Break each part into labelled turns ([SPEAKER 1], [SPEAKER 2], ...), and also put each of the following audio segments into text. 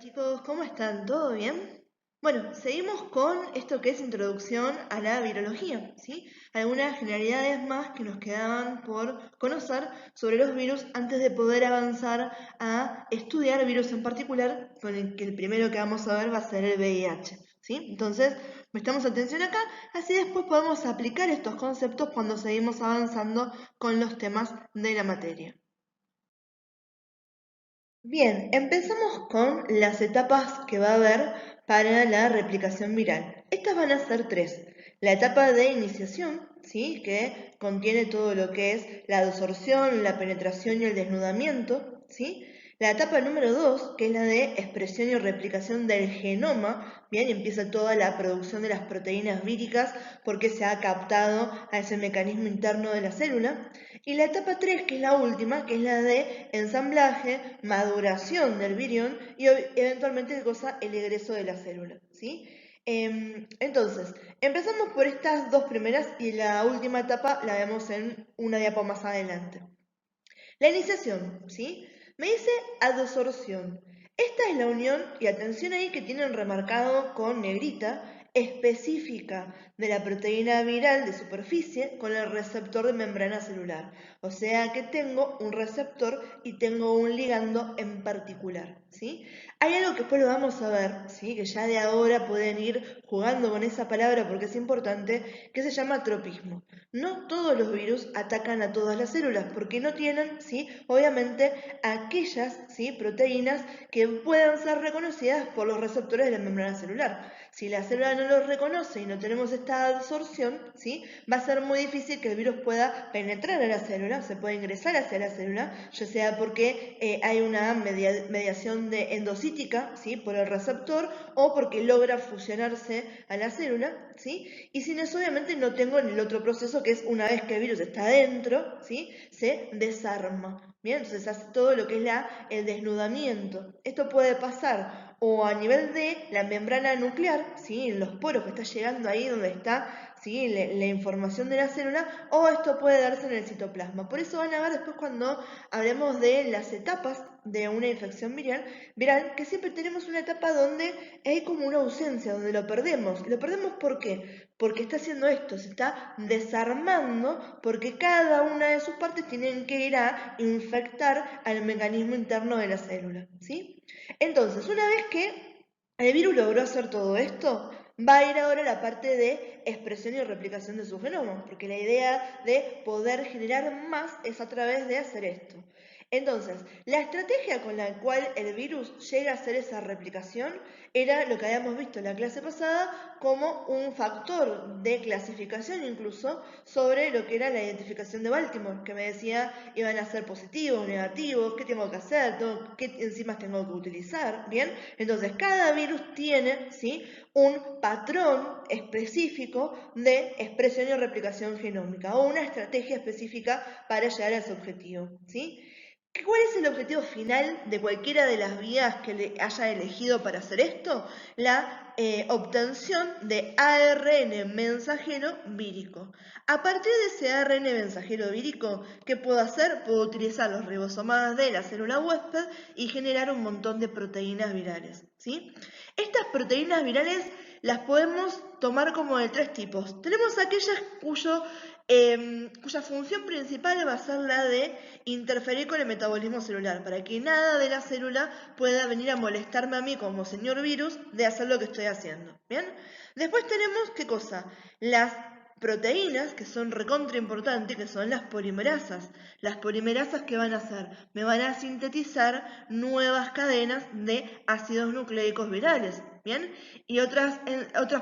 [SPEAKER 1] chicos, ¿cómo están? ¿Todo bien? Bueno, seguimos con esto que es introducción a la virología, ¿sí? Algunas generalidades más que nos quedaban por conocer sobre los virus antes de poder avanzar a estudiar virus en particular, con el que el primero que vamos a ver va a ser el VIH, ¿sí? Entonces, prestamos atención acá, así después podemos aplicar estos conceptos cuando seguimos avanzando con los temas de la materia. Bien, empezamos con las etapas que va a haber para la replicación viral. Estas van a ser tres. La etapa de iniciación, ¿sí? Que contiene todo lo que es la absorción, la penetración y el desnudamiento, ¿sí? La etapa número 2, que es la de expresión y replicación del genoma, bien, empieza toda la producción de las proteínas víricas porque se ha captado a ese mecanismo interno de la célula. Y la etapa 3, que es la última, que es la de ensamblaje, maduración del virión y eventualmente el egreso de la célula, ¿sí? Entonces, empezamos por estas dos primeras y la última etapa la vemos en una diapo más adelante. La iniciación, ¿sí? Me dice adsorción. Esta es la unión, y atención ahí que tienen remarcado con negrita, específica de la proteína viral de superficie con el receptor de membrana celular. O sea que tengo un receptor y tengo un ligando en particular, ¿sí? Hay algo que después lo vamos a ver, ¿sí? Que ya de ahora pueden ir jugando con esa palabra porque es importante, que se llama tropismo. No todos los virus atacan a todas las células porque no tienen, ¿sí? Obviamente, aquellas, ¿sí? Proteínas que puedan ser reconocidas por los receptores de la membrana celular. Si la célula no los reconoce y no tenemos esta absorción, ¿sí? Va a ser muy difícil que el virus pueda penetrar a la célula, se puede ingresar hacia la célula, ya sea porque hay una mediación endocítica, ¿sí? Por el receptor o porque logra fusionarse a la célula, ¿sí? Y sin eso obviamente no tengo el otro proceso que es una vez que el virus está adentro, ¿sí? Se desarma. Bien, entonces hace todo lo que es el desnudamiento. Esto puede pasar o a nivel de la membrana nuclear, ¿sí? En los poros que está llegando ahí donde está, ¿sí? La información de la célula, o esto puede darse en el citoplasma. Por eso van a ver después cuando hablemos de las etapas de una infección viral, que siempre tenemos una etapa donde hay como una ausencia, donde lo perdemos. ¿Lo perdemos por qué? Porque está haciendo esto, se está desarmando, porque cada una de sus partes tienen que ir a infectar al mecanismo interno de la célula, ¿sí? Entonces, una vez que el virus logró hacer todo esto, va a ir ahora a la parte de expresión y replicación de su genoma, porque la idea de poder generar más es a través de hacer esto. Entonces, la estrategia con la cual el virus llega a hacer esa replicación era lo que habíamos visto en la clase pasada como un factor de clasificación incluso sobre lo que era la identificación de Baltimore, que me decía iban a ser positivos, negativos, qué tengo que hacer, qué enzimas tengo que utilizar, ¿bien? Entonces, cada virus tiene, ¿sí? Un patrón específico de expresión y replicación genómica o una estrategia específica para llegar a ese objetivo, ¿sí? ¿Cuál es el objetivo final de cualquiera de las vías que le haya elegido para hacer esto? La obtención de ARN mensajero vírico. A partir de ese ARN mensajero vírico, ¿qué puedo hacer? Puedo utilizar los ribosomas de la célula huésped y generar un montón de proteínas virales, ¿sí? Estas proteínas virales las podemos tomar como de tres tipos. Tenemos aquellas cuya función principal va a ser la de interferir con el metabolismo celular, para que nada de la célula pueda venir a molestarme a mí como señor virus de hacer lo que estoy haciendo. ¿Bien? Después tenemos, ¿qué cosa? Las proteínas, que son recontra importantes, que son las polimerasas. Las polimerasas, ¿qué van a hacer? Me van a sintetizar nuevas cadenas de ácidos nucleicos virales. ¿Bien? Y otras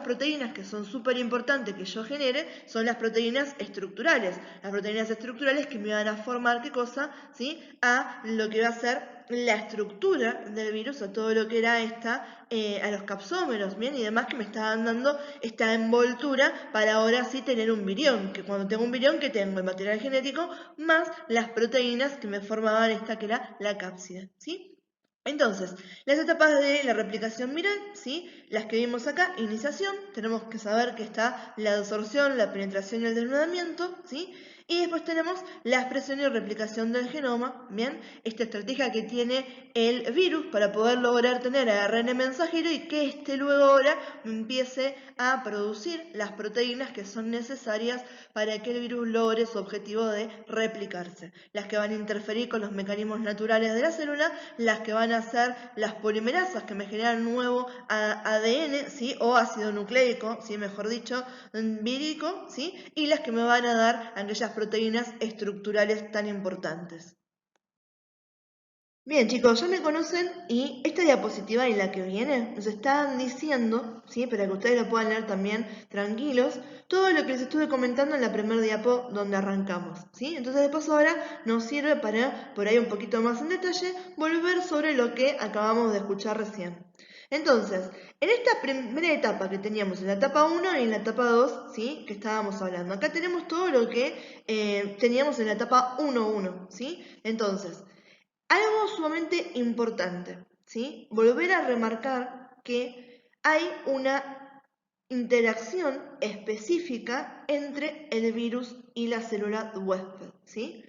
[SPEAKER 1] proteínas que son súper importantes que yo genere son las proteínas estructurales. Las proteínas estructurales que me van a formar, ¿qué cosa? ¿Sí? A lo que va a ser la estructura del virus, a todo lo que era a los capsómeros, ¿bien? Y demás que me estaban dando esta envoltura para ahora sí tener un virión. Que cuando tengo un virión, ¿qué tengo? El material genético más las proteínas que me formaban esta que era la cápside, ¿sí? Entonces, las etapas de la replicación viral, ¿sí? Las que vimos acá, iniciación, tenemos que saber que está la absorción, la penetración y el desnudamiento, ¿sí? Y después tenemos la expresión y replicación del genoma, ¿bien? Esta estrategia que tiene el virus para poder lograr tener ARN mensajero y que este luego ahora empiece a producir las proteínas que son necesarias para que el virus logre su objetivo de replicarse. Las que van a interferir con los mecanismos naturales de la célula, las que van a ser las polimerasas que me generan nuevo ADN, ¿sí? O ácido nucleico, ¿sí? Mejor dicho, vírico, ¿sí? Y las que me van a dar aquellas proteínas estructurales tan importantes. Bien, chicos, ya me conocen y esta diapositiva y la que viene nos están diciendo, ¿sí? Para que ustedes lo puedan leer también tranquilos, todo lo que les estuve comentando en la primer diapo donde arrancamos, ¿sí? Entonces de paso ahora nos sirve para, por ahí un poquito más en detalle, volver sobre lo que acabamos de escuchar recién. Entonces, en esta primera etapa que teníamos, en la etapa 1 y en la etapa 2, ¿sí? Que estábamos hablando. Acá tenemos todo lo que teníamos en la etapa 1.1, ¿sí? Entonces, algo sumamente importante, ¿sí? Volver a remarcar que hay una interacción específica entre el virus y la célula huésped, ¿sí?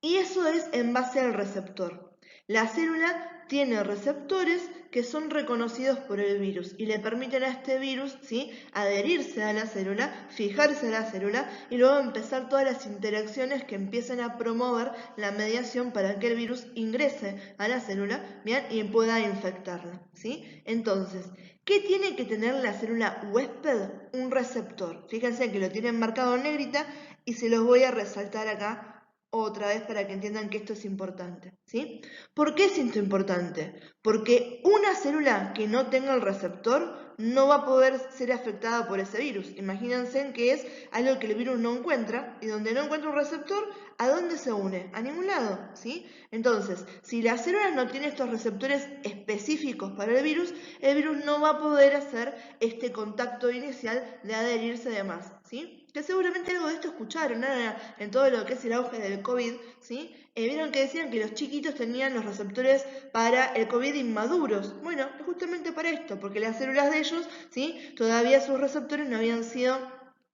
[SPEAKER 1] Y eso es en base al receptor. La célula tiene receptores que son reconocidos por el virus y le permiten a este virus, ¿sí? Adherirse a la célula, fijarse a la célula y luego empezar todas las interacciones que empiecen a promover la mediación para que el virus ingrese a la célula, ¿bien? Y pueda infectarla, ¿sí? Entonces, ¿qué tiene que tener la célula huésped? Un receptor. Fíjense que lo tienen marcado en negrita y se los voy a resaltar acá otra vez para que entiendan que esto es importante, ¿sí? ¿Por qué es esto importante? Porque una célula que no tenga el receptor no va a poder ser afectada por ese virus. Imagínense que es algo que el virus no encuentra y donde no encuentra un receptor, ¿a dónde se une? A ningún lado, ¿sí? Entonces, si la célula no tiene estos receptores específicos para el virus no va a poder hacer este contacto inicial de adherirse de más, ¿sí? Que seguramente algo de esto escucharon, ¿no? En todo lo que es el auge del COVID, ¿sí? Vieron que decían que los chiquitos tenían los receptores para el COVID inmaduros. Bueno, justamente para esto, porque las células de ellos, ¿sí? Todavía sus receptores no habían sido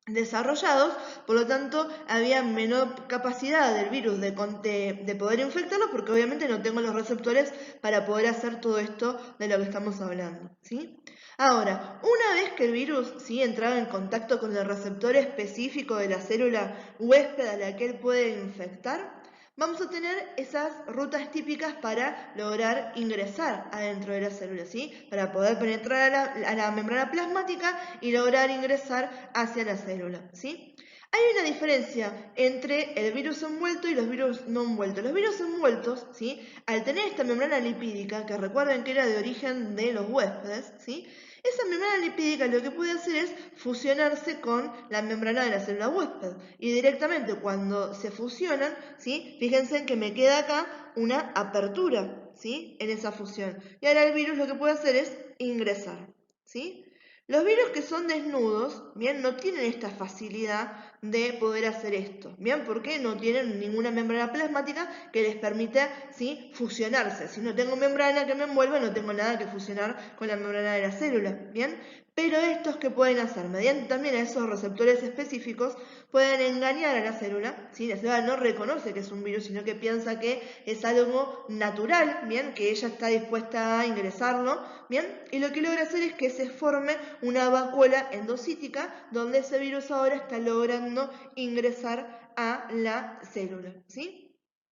[SPEAKER 1] desarrollados, por lo tanto había menor capacidad del virus de poder infectarlos porque obviamente no tengo los receptores para poder hacer todo esto de lo que estamos hablando, ¿sí? Ahora, una vez que el virus ¿sí? entraba en contacto con el receptor específico de la célula huésped a la que él puede infectar, vamos a tener esas rutas típicas para lograr ingresar adentro de la célula, ¿sí? Para poder penetrar a la membrana plasmática y lograr ingresar hacia la célula, ¿sí? Hay una diferencia entre el virus envuelto y los virus no envueltos. Los virus envueltos, ¿sí? Al tener esta membrana lipídica, que recuerden que era de origen de los huéspedes, ¿sí? Esa membrana lipídica lo que puede hacer es fusionarse con la membrana de la célula huésped. Y directamente cuando se fusionan, ¿sí? Fíjense que me queda acá una apertura, ¿sí? En esa fusión. Y ahora el virus lo que puede hacer es ingresar, ¿sí? Los virus que son desnudos, bien, no tienen esta facilidad de poder hacer esto, bien, porque no tienen ninguna membrana plasmática que les permita, ¿sí? Fusionarse. Si no tengo membrana que me envuelva, no tengo nada que fusionar con la membrana de la célula, bien. Pero estos que pueden hacer, mediante también a esos receptores específicos, pueden engañar a la célula, ¿sí? La célula no reconoce que es un virus, sino que piensa que es algo natural, bien, que ella está dispuesta a ingresarlo, bien, y lo que logra hacer es que se forme una vacuola endocítica donde ese virus ahora está logrando ingresar a la célula, ¿sí?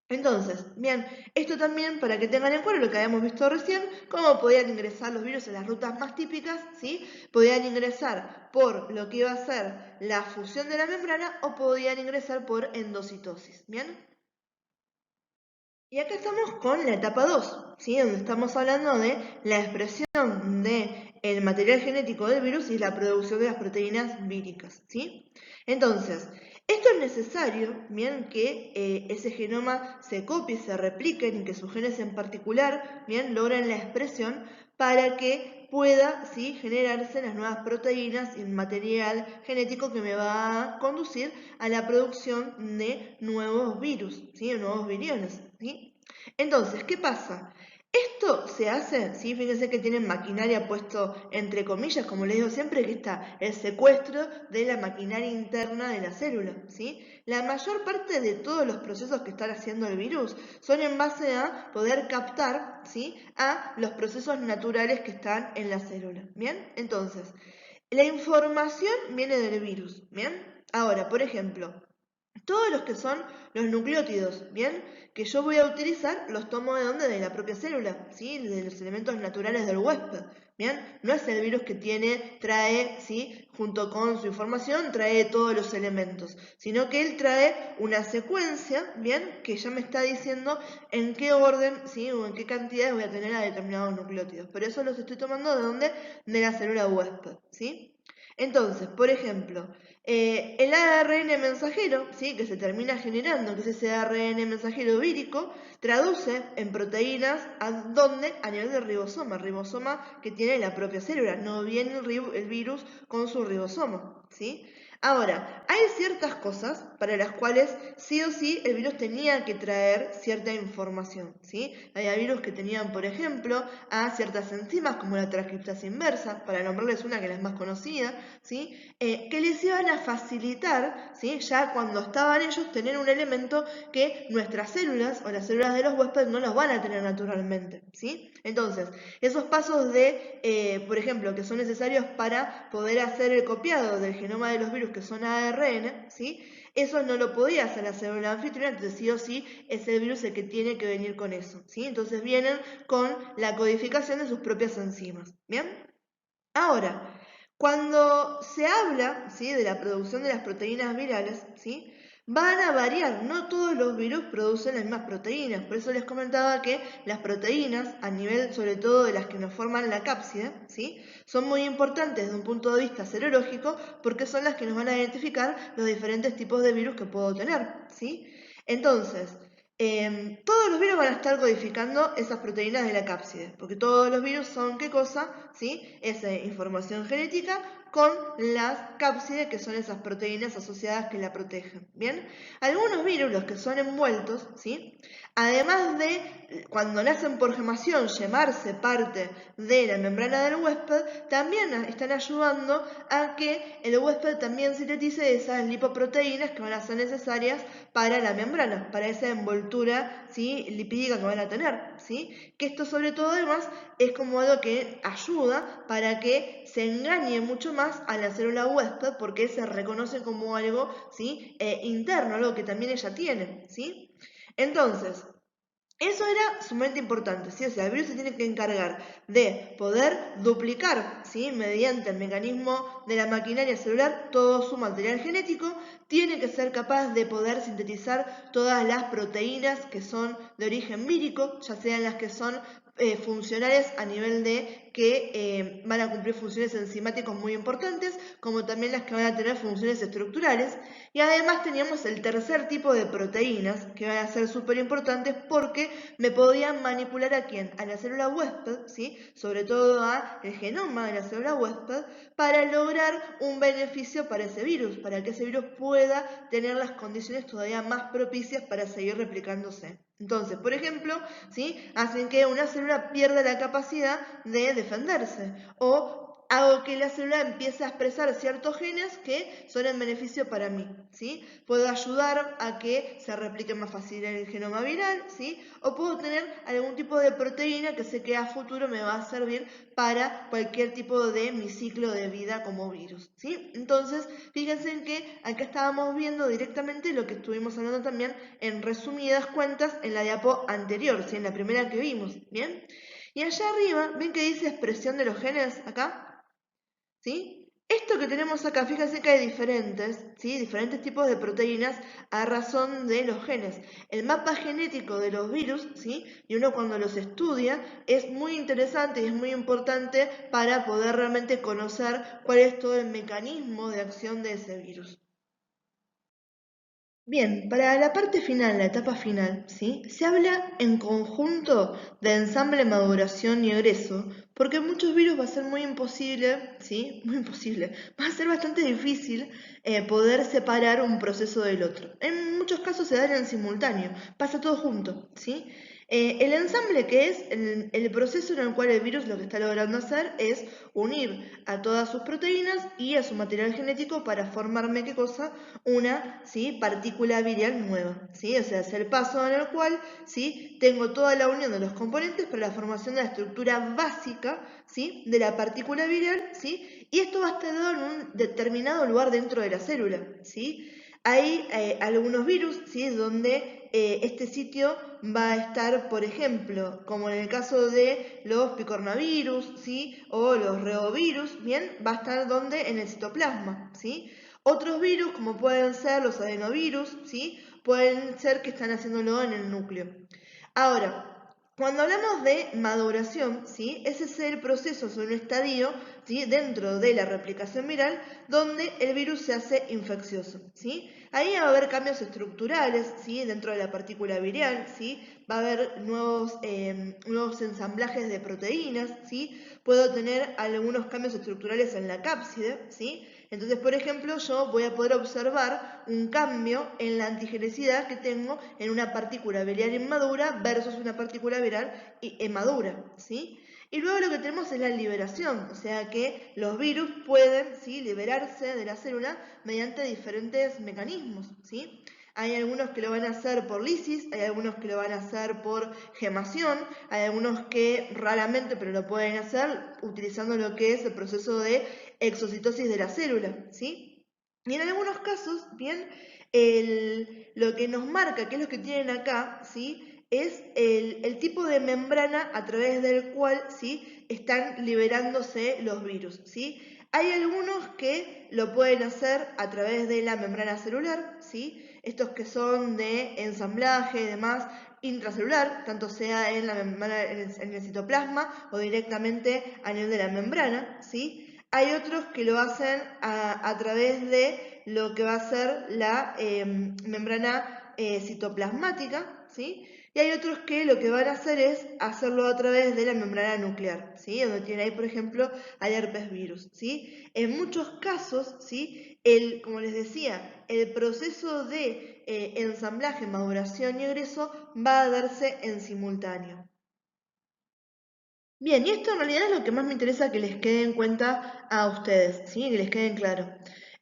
[SPEAKER 1] Entonces, bien, esto también para que tengan en cuenta lo que habíamos visto recién, cómo podían ingresar los virus en las rutas más típicas, ¿sí? Podían ingresar por lo que iba a ser la fusión de la membrana o podían ingresar por endocitosis, ¿bien? Y acá estamos con la etapa 2, ¿sí? Donde estamos hablando de la expresión del material genético del virus y la producción de las proteínas víricas, ¿sí? Entonces, esto es necesario, bien, que ese genoma se copie, se repliquen y que sus genes en particular, bien, logren la expresión para que pueda, ¿sí? Generarse las nuevas proteínas y material genético que me va a conducir a la producción de nuevos virus, ¿sí? Nuevos viriones, ¿sí? Entonces, ¿qué pasa? Esto se hace, ¿sí? Fíjense que tienen maquinaria puesto entre comillas, como les digo siempre, que está el secuestro de la maquinaria interna de la célula, ¿sí? La mayor parte de todos los procesos que están haciendo el virus son en base a poder captar, ¿sí? A los procesos naturales que están en la célula, ¿bien? Entonces, la información viene del virus, ¿bien? Ahora, por ejemplo, todos los que son los nucleótidos, ¿bien? Que yo voy a utilizar, los tomo de dónde? De la propia célula, ¿sí? De los elementos naturales del huésped, ¿bien? No es el virus que trae, ¿sí? Junto con su información, trae todos los elementos, sino que él trae una secuencia, ¿bien? Que ya me está diciendo en qué orden, ¿sí? O en qué cantidades voy a tener a determinados nucleótidos. Pero eso los estoy tomando de dónde? De la célula huésped, ¿sí? Entonces, por ejemplo, el ARN mensajero, ¿sí? Que se termina generando, que es ese ARN mensajero vírico, traduce en proteínas a dónde? A nivel del ribosoma que tiene la propia célula, no viene el virus con su ribosoma, ¿sí? Ahora, hay ciertas cosas para las cuales sí o sí el virus tenía que traer cierta información, ¿sí? Hay virus que tenían, por ejemplo, a ciertas enzimas como la transcriptasa inversa, para nombrarles una que es la más conocida, ¿sí? Que les iban a facilitar, ¿sí? Ya cuando estaban ellos, tener un elemento que nuestras células o las células de los huéspedes no los van a tener naturalmente, ¿sí? Entonces, esos pasos por ejemplo, que son necesarios para poder hacer el copiado del genoma de los virus que son ARN, ¿sí? Eso no lo podía hacer la célula anfitriona, entonces sí o sí es el virus el que tiene que venir con eso, ¿sí? Entonces vienen con la codificación de sus propias enzimas, ¿bien? Ahora, cuando se habla, ¿sí? De la producción de las proteínas virales, ¿sí? Van a variar, no todos los virus producen las mismas proteínas, por eso les comentaba que las proteínas, a nivel sobre todo de las que nos forman la cápside, ¿sí? Son muy importantes desde un punto de vista serológico porque son las que nos van a identificar los diferentes tipos de virus que puedo tener, ¿sí? Entonces, todos los virus van a estar codificando esas proteínas de la cápside, porque todos los virus son, ¿qué cosa? ¿Sí? Esa información genética con las cápsides, que son esas proteínas asociadas que la protegen, ¿bien? Algunos virus, los que son envueltos, ¿sí? Además de, cuando nacen por gemación, llamarse parte de la membrana del huésped, también están ayudando a que el huésped también sintetice esas lipoproteínas que van a ser necesarias para la membrana, para esa envoltura, ¿sí? Lipídica que van a tener, ¿sí? Que esto sobre todo además es como algo que ayuda para que se engañe mucho más a la célula huésped porque se reconoce como algo, ¿sí? Interno, algo que también ella tiene, ¿sí? Entonces, eso era sumamente importante, ¿sí? O sea, el virus se tiene que encargar de poder duplicar, ¿sí? Mediante el mecanismo de la maquinaria celular todo su material genético, tiene que ser capaz de poder sintetizar todas las proteínas que son de origen vírico, ya sean las que son funcionales a nivel de que van a cumplir funciones enzimáticas muy importantes, como también las que van a tener funciones estructurales. Y además teníamos el tercer tipo de proteínas que van a ser súper importantes porque me podían manipular a quién, a la célula huésped, ¿sí? Sobre todo a el genoma de la célula huésped, para lograr un beneficio para ese virus, para que ese virus pueda tener las condiciones todavía más propicias para seguir replicándose. Entonces, por ejemplo, ¿sí? Hacen que una célula pierda la capacidad de defenderse o hago que la célula empiece a expresar ciertos genes que son en beneficio para mí, ¿sí? Puedo ayudar a que se replique más fácil el genoma viral, ¿sí? O puedo tener algún tipo de proteína que sé que a futuro me va a servir para cualquier tipo de mi ciclo de vida como virus, ¿sí? Entonces, fíjense en que acá estábamos viendo directamente lo que estuvimos hablando también en resumidas cuentas en la diapo anterior, ¿sí? En la primera que vimos, ¿bien? Y allá arriba, ¿ven que dice expresión de los genes acá? ¿Sí? Esto que tenemos acá, fíjense que hay diferentes, ¿sí? Diferentes tipos de proteínas a razón de los genes. El mapa genético de los virus, ¿sí? Y uno cuando los estudia es muy interesante y es muy importante para poder realmente conocer cuál es todo el mecanismo de acción de ese virus. Bien, para la parte final, la etapa final, ¿sí? Se habla en conjunto de ensamble, maduración y egreso, porque en muchos virus va a ser muy imposible, ¿sí? Muy imposible, va a ser bastante difícil poder separar un proceso del otro. En muchos casos se dan en simultáneo, pasa todo junto, ¿sí? El ensamble, que es el proceso en el cual el virus lo que está logrando hacer es unir a todas sus proteínas y a su material genético para formarme, ¿qué cosa? Una, ¿sí?, partícula viral nueva, ¿sí? O sea, es el paso en el cual, ¿sí?, tengo toda la unión de los componentes para la formación de la estructura básica, ¿sí?, de la partícula viral, ¿sí? Y esto va a estar dado en un determinado lugar dentro de la célula, ¿sí? Hay algunos virus, ¿sí?, donde este sitio va a estar, por ejemplo, como en el caso de los picornavirus, ¿sí?, o los reovirus, ¿bien? Va a estar donde en el citoplasma, ¿sí? Otros virus, como pueden ser los adenovirus, ¿sí?, pueden ser que están haciéndolo en el núcleo. Ahora, cuando hablamos de maduración, ¿sí?, ese es el proceso, es un estadio, ¿sí?, dentro de la replicación viral donde el virus se hace infeccioso, ¿sí? Ahí va a haber cambios estructurales, ¿sí?, dentro de la partícula viral, ¿sí? Va a haber nuevos ensamblajes de proteínas, ¿sí? Puedo tener algunos cambios estructurales en la cápside, ¿sí? Entonces, por ejemplo, yo voy a poder observar un cambio en la antigenicidad que tengo en una partícula viral inmadura versus una partícula viral madura, ¿sí? Y luego lo que tenemos es la liberación, o sea que los virus pueden, ¿sí?, liberarse de la célula mediante diferentes mecanismos, ¿sí? Hay algunos que lo van a hacer por lisis, hay algunos que lo van a hacer por gemación, hay algunos que raramente, pero lo pueden hacer utilizando lo que es el proceso de exocitosis de la célula, ¿sí? Y en algunos casos, bien, lo que nos marca, que es lo que tienen acá, ¿sí?, es el tipo de membrana a través del cual, ¿sí?, están liberándose los virus, ¿sí? Hay algunos que lo pueden hacer a través de la membrana celular, ¿sí? Estos que son de ensamblaje y demás, intracelular, tanto sea en la membrana, en el citoplasma o directamente a nivel de la membrana, ¿sí? Hay otros que lo hacen a través de lo que va a ser la membrana citoplasmática, ¿sí? Y hay otros que lo que van a hacer es hacerlo a través de la membrana nuclear, ¿sí? Donde tiene ahí, por ejemplo, al herpes virus, ¿sí? En muchos casos, ¿sí?, como les decía, el proceso de ensamblaje, maduración y egreso va a darse en simultáneo. Bien, y esto en realidad es lo que más me interesa que les quede en cuenta a ustedes, ¿sí?, que les quede en claro.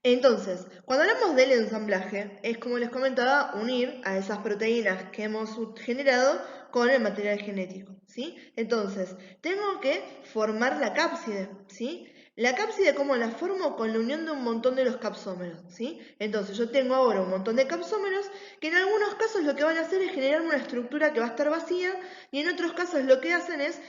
[SPEAKER 1] Entonces, cuando hablamos del ensamblaje, es como les comentaba, unir a esas proteínas que hemos generado con el material genético, ¿sí? Entonces, tengo que formar la cápside, ¿sí? La cápside, ¿cómo la formo? Con la unión de un montón de los capsómeros, ¿sí? Entonces, yo tengo ahora un montón de capsómeros que en algunos casos lo que van a hacer es generar una estructura que va a estar vacía y en otros casos lo que hacen es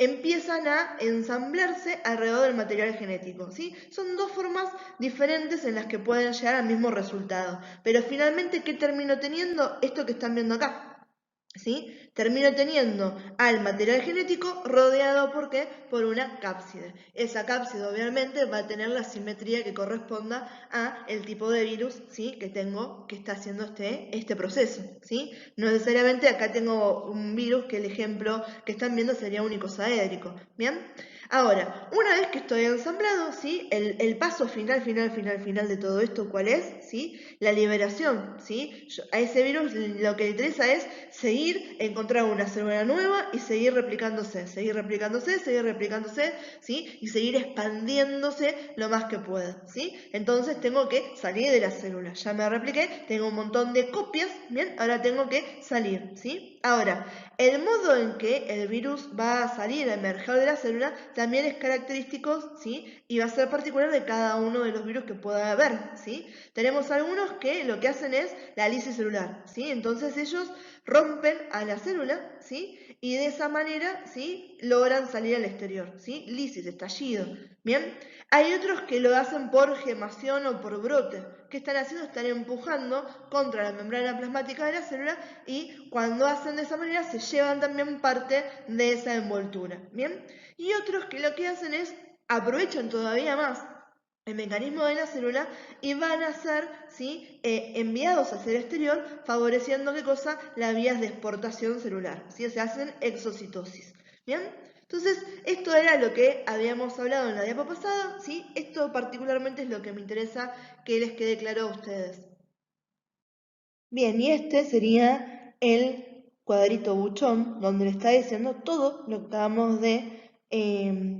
[SPEAKER 1] empiezan a ensamblarse alrededor del material genético, ¿sí? Son dos formas diferentes en las que pueden llegar al mismo resultado. Pero finalmente, ¿qué termino teniendo? Esto que están viendo acá, ¿sí? Termino teniendo al material genético rodeado, ¿por qué? Por una cápside. Esa cápside obviamente va a tener la simetría que corresponda a el tipo de virus, ¿sí?, que tengo, que está haciendo este proceso, ¿sí? No necesariamente acá tengo un virus que el ejemplo que están viendo sería un icosaédrico, ¿bien? Ahora, una vez que estoy ensamblado, ¿sí?, el paso final de todo esto, ¿cuál es? ¿Sí? La liberación, ¿sí? A ese virus lo que le interesa es seguir, encontrar una célula nueva y seguir replicándose, ¿sí? Y seguir expandiéndose lo más que pueda, ¿sí? Entonces tengo que salir de la célula. Ya me repliqué, tengo un montón de copias, ¿bien? Ahora tengo que salir, ¿sí? Ahora, el modo en que el virus va a salir, a emerger de la célula, también es característico, ¿sí?, y va a ser particular de cada uno de los virus que pueda haber, ¿sí? Tenemos algunos que lo que hacen es la lisis celular, ¿sí? Entonces ellos rompen a la célula, ¿sí?, y de esa manera, ¿sí?, logran salir al exterior, ¿sí? Lisis, estallido, ¿bien? Hay otros que lo hacen por gemación o por brote. ¿Qué están haciendo? Están empujando contra la membrana plasmática de la célula y cuando hacen de esa manera se llevan también parte de esa envoltura, ¿bien? Y otros que lo que hacen es aprovechan todavía más el mecanismo de la célula y van a ser, ¿sí?, enviados hacia el exterior, favoreciendo, ¿qué cosa? Las vías de exportación celular, ¿sí? O sea, hacen exocitosis, ¿bien? Entonces, esto era lo que habíamos hablado en la diapo pasada, ¿sí? Esto particularmente es lo que me interesa que les quede claro a ustedes. Bien, y este sería el cuadrito buchón, donde le está diciendo todo lo que acabamos de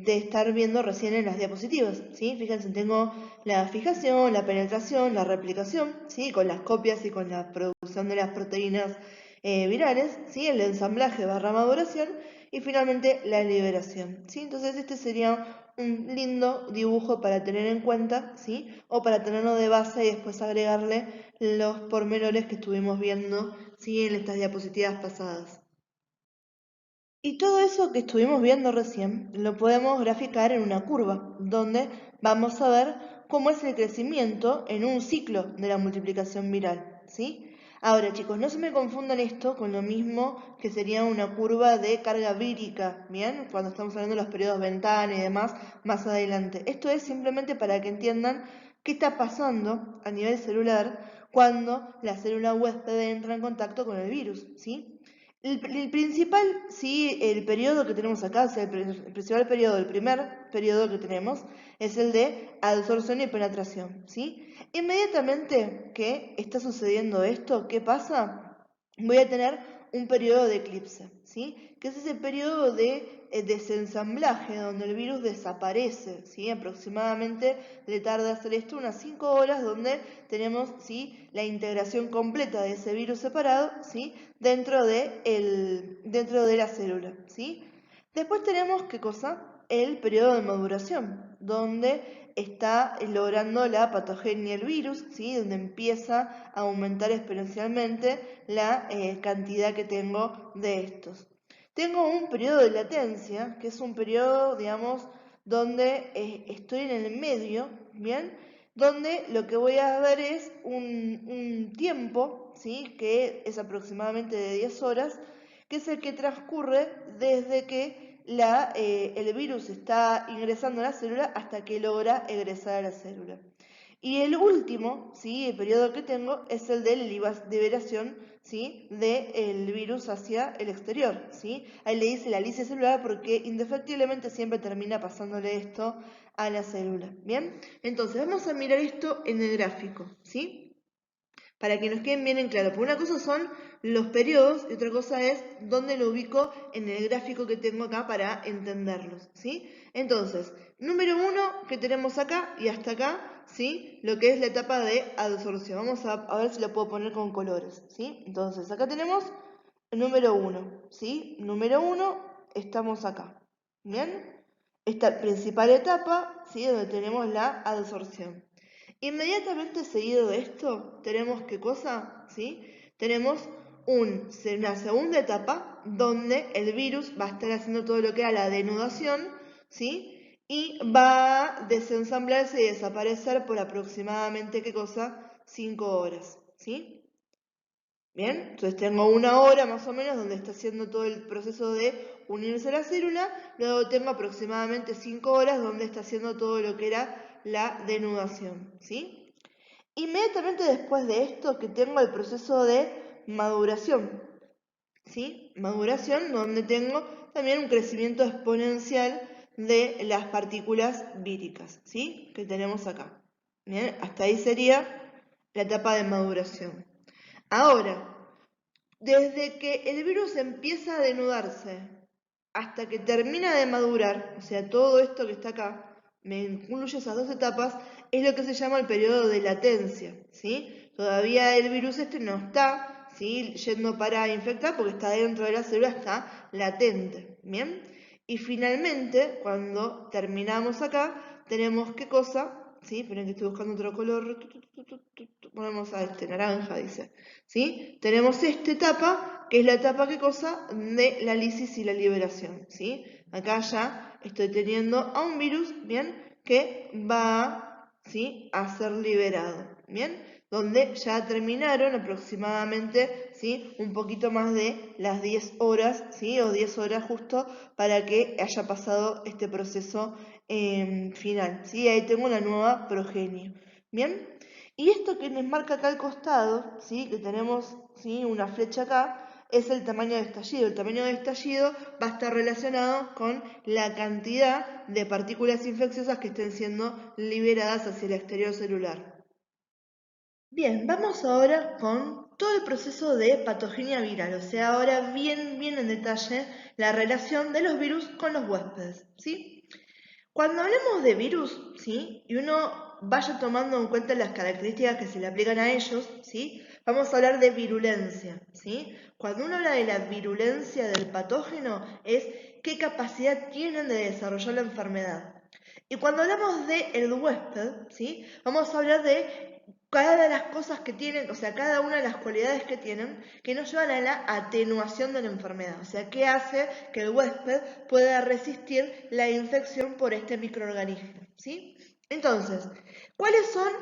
[SPEAKER 1] estar viendo recién en las diapositivas, ¿sí? Fíjense, tengo la fijación, la penetración, la replicación, ¿sí? Con las copias y con la producción de las proteínas virales, ¿sí? El ensamblaje barra maduración y finalmente la liberación, ¿sí? Entonces este sería un lindo dibujo para tener en cuenta, ¿sí? O para tenerlo de base y después agregarle los pormenores que estuvimos viendo, ¿sí? En estas diapositivas pasadas. Y todo eso que estuvimos viendo recién lo podemos graficar en una curva, donde vamos a ver cómo es el crecimiento en un ciclo de la multiplicación viral, ¿sí? Ahora, chicos, no se me confundan esto con lo mismo que sería una curva de carga vírica, ¿bien? Cuando estamos hablando de los periodos ventana y demás, más adelante. Esto es simplemente para que entiendan qué está pasando a nivel celular cuando la célula huésped entra en contacto con el virus, ¿sí? El principal, sí, el periodo que tenemos acá, o sea, el principal periodo, el primer periodo que tenemos, es el de absorción y penetración, ¿sí? Inmediatamente que está sucediendo esto, ¿qué pasa? Voy a tener un periodo de eclipse, ¿sí? Que es ese periodo de desensamblaje donde el virus desaparece, ¿sí? Aproximadamente le tarda hacer esto unas 5 horas donde tenemos, ¿sí? La integración completa de ese virus separado, ¿sí? Dentro de la célula, ¿sí? Después tenemos, ¿qué cosa? El periodo de maduración, donde está logrando la patogenia del virus, ¿sí? Donde empieza a aumentar exponencialmente la cantidad que tengo de estos. Tengo un periodo de latencia, que es un periodo, digamos, donde estoy en el medio, ¿bien? Donde lo que voy a ver es un tiempo, ¿sí? Que es aproximadamente de 10 horas, que es el que transcurre desde que el virus está ingresando a la célula hasta que logra egresar a la célula. Y el último, ¿sí? El periodo que tengo es el de liberación, ¿sí? Del virus hacia el exterior, ¿sí? Ahí le dice la lisis celular porque indefectiblemente siempre termina pasándole esto a la célula, ¿bien? Entonces vamos a mirar esto en el gráfico, ¿sí? Para que nos queden bien en claro. Porque una cosa son los periodos y otra cosa es dónde lo ubico en el gráfico que tengo acá para entenderlos, ¿sí? Entonces, número 1 que tenemos acá y hasta acá, ¿sí? Lo que es la etapa de absorción. Vamos a ver si lo puedo poner con colores, ¿sí? Entonces, acá tenemos el número 1, ¿sí? Número 1, estamos acá, ¿bien? Esta principal etapa, ¿sí? Donde tenemos la absorción. Inmediatamente seguido de esto, tenemos ¿qué cosa? ¿Sí? Tenemos una segunda etapa donde el virus va a estar haciendo todo lo que era la denudación, ¿sí? Y va a desensamblarse y desaparecer por aproximadamente ¿qué cosa? 5 horas, ¿sí? Bien, entonces tengo una hora más o menos donde está haciendo todo el proceso de unirse a la célula, luego tengo aproximadamente 5 horas donde está haciendo todo lo que era la denudación, ¿sí? Inmediatamente después de esto que tengo el proceso de maduración, ¿sí? Maduración donde tengo también un crecimiento exponencial de las partículas víricas, ¿sí? Que tenemos acá. Bien, hasta ahí sería la etapa de maduración. Ahora, desde que el virus empieza a denudarse hasta que termina de madurar, o sea, todo esto que está acá, me incluye esas dos etapas, es lo que se llama el periodo de latencia, ¿sí? Todavía el virus este no está, ¿sí? Yendo para infectar porque está dentro de la célula, está latente, ¿bien? Y finalmente, cuando terminamos acá, tenemos ¿qué cosa? ¿Sí? Esperen que estoy buscando otro color. Ponemos a este, naranja, dice. ¿Sí? Tenemos esta etapa, que es la etapa, ¿qué cosa? De la lisis y la liberación, ¿sí? Acá ya estoy teniendo a un virus, ¿bien? Que va, ¿sí? A ser liberado, ¿bien? Donde ya terminaron aproximadamente, ¿sí? Un poquito más de las 10 horas, ¿sí? O 10 horas justo para que haya pasado este proceso final, ¿sí? Ahí tengo una nueva progenie, ¿bien? Y esto que nos marca acá al costado, ¿sí? Que tenemos, ¿sí? Una flecha acá, es el tamaño de estallido. El tamaño de estallido va a estar relacionado con la cantidad de partículas infecciosas que estén siendo liberadas hacia el exterior celular. Bien, vamos ahora con todo el proceso de patogenia viral, o sea, ahora bien en detalle la relación de los virus con los huéspedes, ¿sí? Cuando hablamos de virus, ¿sí? Y uno vaya tomando en cuenta las características que se le aplican a ellos, ¿sí? Vamos a hablar de virulencia, ¿sí? Cuando uno habla de la virulencia del patógeno es qué capacidad tienen de desarrollar la enfermedad. Y cuando hablamos de el huésped, ¿sí? Vamos a hablar de cada de las cosas que tienen, o sea, cada una de las cualidades que tienen que nos llevan a la atenuación de la enfermedad. O sea, qué hace que el huésped pueda resistir la infección por este microorganismo, ¿sí? Entonces, ¿cuáles son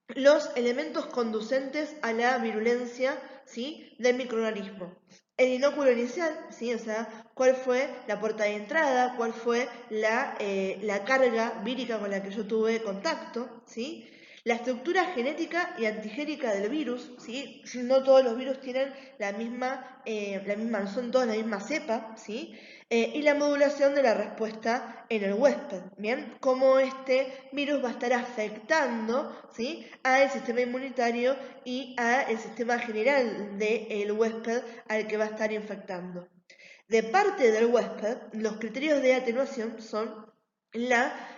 [SPEAKER 1] los elementos conducentes a la virulencia, ¿sí? Del microorganismo? El inóculo inicial, ¿sí? O sea, cuál fue la puerta de entrada, cuál fue la carga vírica con la que yo tuve contacto, ¿sí? La estructura genética y antigénica del virus, ¿sí? No todos los virus tienen no son todos la misma cepa, ¿sí? Y la modulación de la respuesta en el huésped, ¿bien? Cómo este virus va a estar afectando, ¿sí? Al sistema inmunitario y al sistema general del huésped al que va a estar infectando. De parte del huésped, los criterios de atenuación son la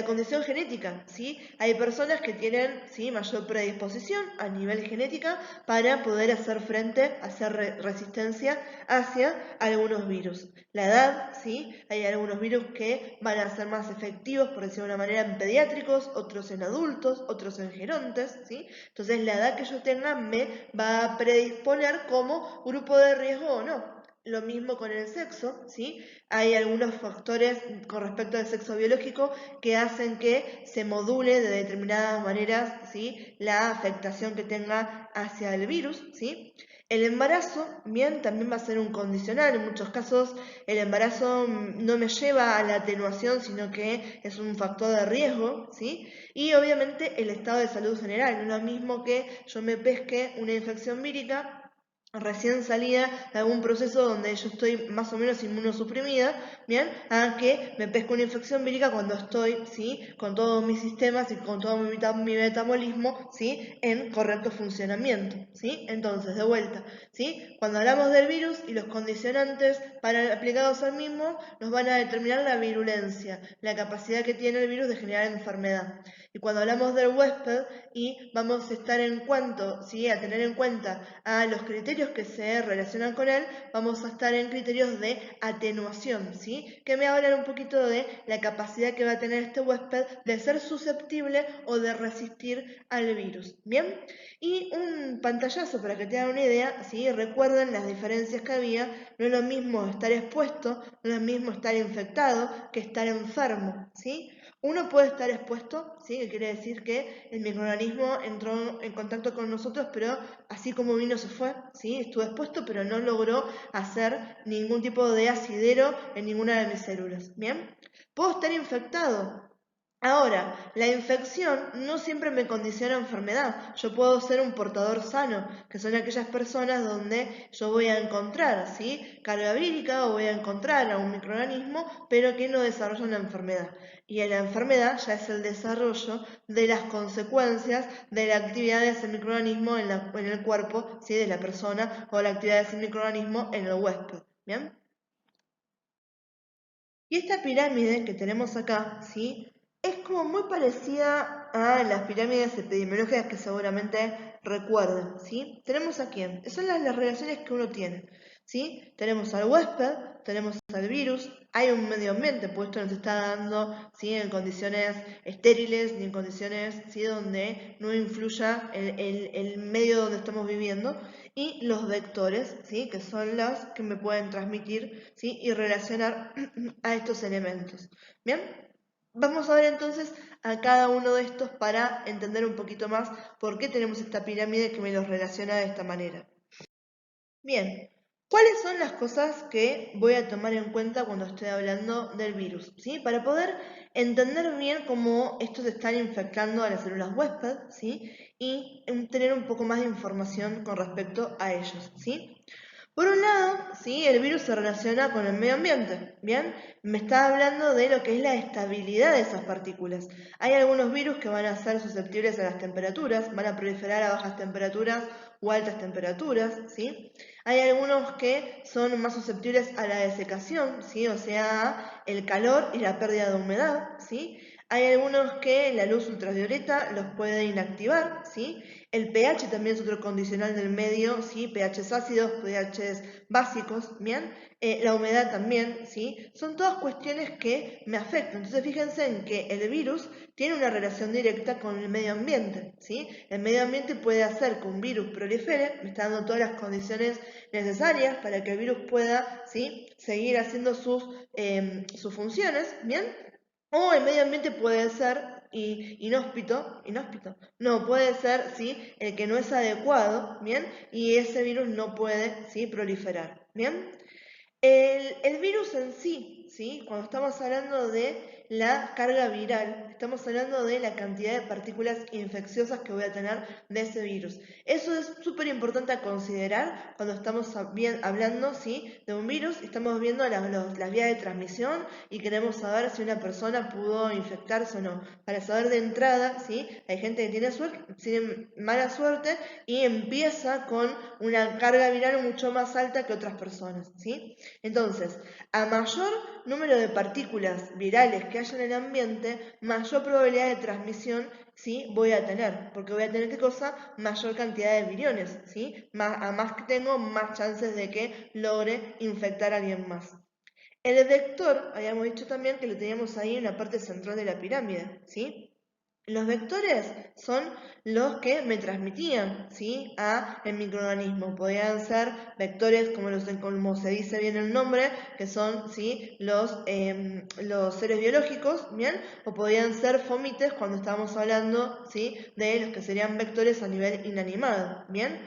[SPEAKER 1] condición genética, ¿sí? Hay personas que tienen, ¿sí?, mayor predisposición a nivel genética para poder hacer frente, hacer resistencia hacia algunos virus. La edad, ¿sí? Hay algunos virus que van a ser más efectivos, por decirlo de una manera, en pediátricos, otros en adultos, otros en gerontes, ¿sí? Entonces la edad que yo tenga me va a predisponer como grupo de riesgo o no. Lo mismo con el sexo, ¿sí? Hay algunos factores con respecto al sexo biológico que hacen que se module de determinadas maneras, ¿sí?, la afectación que tenga hacia el virus, ¿sí? El embarazo, bien, también va a ser un condicional. En muchos casos el embarazo no me lleva a la atenuación, sino que es un factor de riesgo, ¿sí? Y obviamente el estado de salud general. No es lo mismo que yo me pesque una infección vírica recién salida de algún proceso donde yo estoy más o menos inmunosuprimida, ¿bien? A que me pesco una infección vírica cuando estoy, ¿sí?, con todos mis sistemas y con todo mi metabolismo, ¿sí?, en correcto funcionamiento, ¿sí? Entonces, de vuelta, ¿sí? Cuando hablamos del virus y los condicionantes aplicados al mismo, nos van a determinar la virulencia, la capacidad que tiene el virus de generar enfermedad. Y cuando hablamos del huésped y vamos a estar en cuanto, ¿sí?, a tener en cuenta a los criterios que se relacionan con él, vamos a estar en criterios de atenuación, ¿sí?, que me hablan un poquito de la capacidad que va a tener este huésped de ser susceptible o de resistir al virus, ¿bien? Y un pantallazo para que tengan una idea, ¿sí? Recuerden las diferencias que había, no es lo mismo estar expuesto, no es lo mismo estar infectado que estar enfermo, ¿sí? Uno puede estar expuesto, ¿sí?, que quiere decir que el microorganismo entró en contacto con nosotros, pero así como vino se fue, ¿sí? Estuvo expuesto, pero no logró hacer ningún tipo de asidero en ninguna de mis células, ¿bien? Puedo estar infectado. Ahora, la infección no siempre me condiciona a enfermedad. Yo puedo ser un portador sano, que son aquellas personas donde yo voy a encontrar, ¿sí?, carga vírica o voy a encontrar a un microorganismo, pero que no desarrolla una enfermedad. Y la enfermedad ya es el desarrollo de las consecuencias de la actividad de ese microorganismo en el cuerpo, ¿sí?, de la persona, o la actividad de ese microorganismo en el huésped, ¿bien? Y esta pirámide que tenemos acá, ¿sí?, es como muy parecida a las pirámides epidemiológicas que seguramente recuerden, ¿sí? Tenemos a quién, son las relaciones que uno tiene, ¿sí? Tenemos al huésped, tenemos al virus, hay un medio ambiente, pues esto nos está dando, ¿sí?, en condiciones estériles ni en condiciones, ¿sí?, donde no influya el medio donde estamos viviendo, y los vectores, ¿sí?, que son los que me pueden transmitir, ¿sí?, y relacionar a estos elementos. ¿Bien? Vamos a ver entonces a cada uno de estos para entender un poquito más por qué tenemos esta pirámide que me los relaciona de esta manera. Bien, ¿cuáles son las cosas que voy a tomar en cuenta cuando estoy hablando del virus? ¿Sí? Para poder entender bien cómo estos están infectando a las células huésped, ¿sí?, y tener un poco más de información con respecto a ellos, ¿sí? Por un lado, ¿sí? El virus se relaciona con el medio ambiente, ¿bien? Me está hablando de lo que es la estabilidad de esas partículas. Hay algunos virus que van a ser susceptibles a las temperaturas, van a proliferar a bajas temperaturas o altas temperaturas, ¿sí? Hay algunos que son más susceptibles a la desecación, ¿sí? O sea, el calor y la pérdida de humedad, ¿sí? Hay algunos que la luz ultravioleta los puede inactivar, ¿sí? El pH también es otro condicional del medio, ¿sí? pHs ácidos, pHs básicos, ¿bien? La humedad también, ¿sí? Son todas cuestiones que me afectan. Entonces fíjense en que el virus tiene una relación directa con el medio ambiente, ¿sí? El medio ambiente puede hacer que un virus prolifere, me está dando todas las condiciones necesarias para que el virus pueda, ¿sí? seguir haciendo sus funciones, ¿bien? O el medio ambiente puede ser inhóspito, no, puede ser, ¿sí? El que no es adecuado, ¿bien? Y ese virus no puede, ¿sí? proliferar, ¿bien? El virus en sí, ¿sí? Cuando estamos hablando de la carga viral, estamos hablando de la cantidad de partículas infecciosas que voy a tener de ese virus. Eso es súper importante a considerar cuando estamos hablando, ¿sí? de un virus, estamos viendo las vías de transmisión y queremos saber si una persona pudo infectarse o no. Para saber de entrada, ¿sí? hay gente que tiene mala suerte y empieza con una carga viral mucho más alta que otras personas, ¿sí? Entonces, a mayor número de partículas virales que haya en el ambiente, mayor probabilidad de transmisión, ¿sí? voy a tener. Porque voy a tener, ¿qué cosa? Mayor cantidad de viriones, ¿sí? A más que tengo, más chances de que logre infectar a alguien más. El vector, habíamos dicho también que lo teníamos ahí en la parte central de la pirámide, ¿sí? Los vectores son los que me transmitían, ¿sí? a el microorganismo. Podían ser vectores, como se dice bien el nombre, que son, ¿sí? los seres biológicos, ¿bien? O podían ser fomites cuando estábamos hablando, ¿sí? de los que serían vectores a nivel inanimado, ¿bien?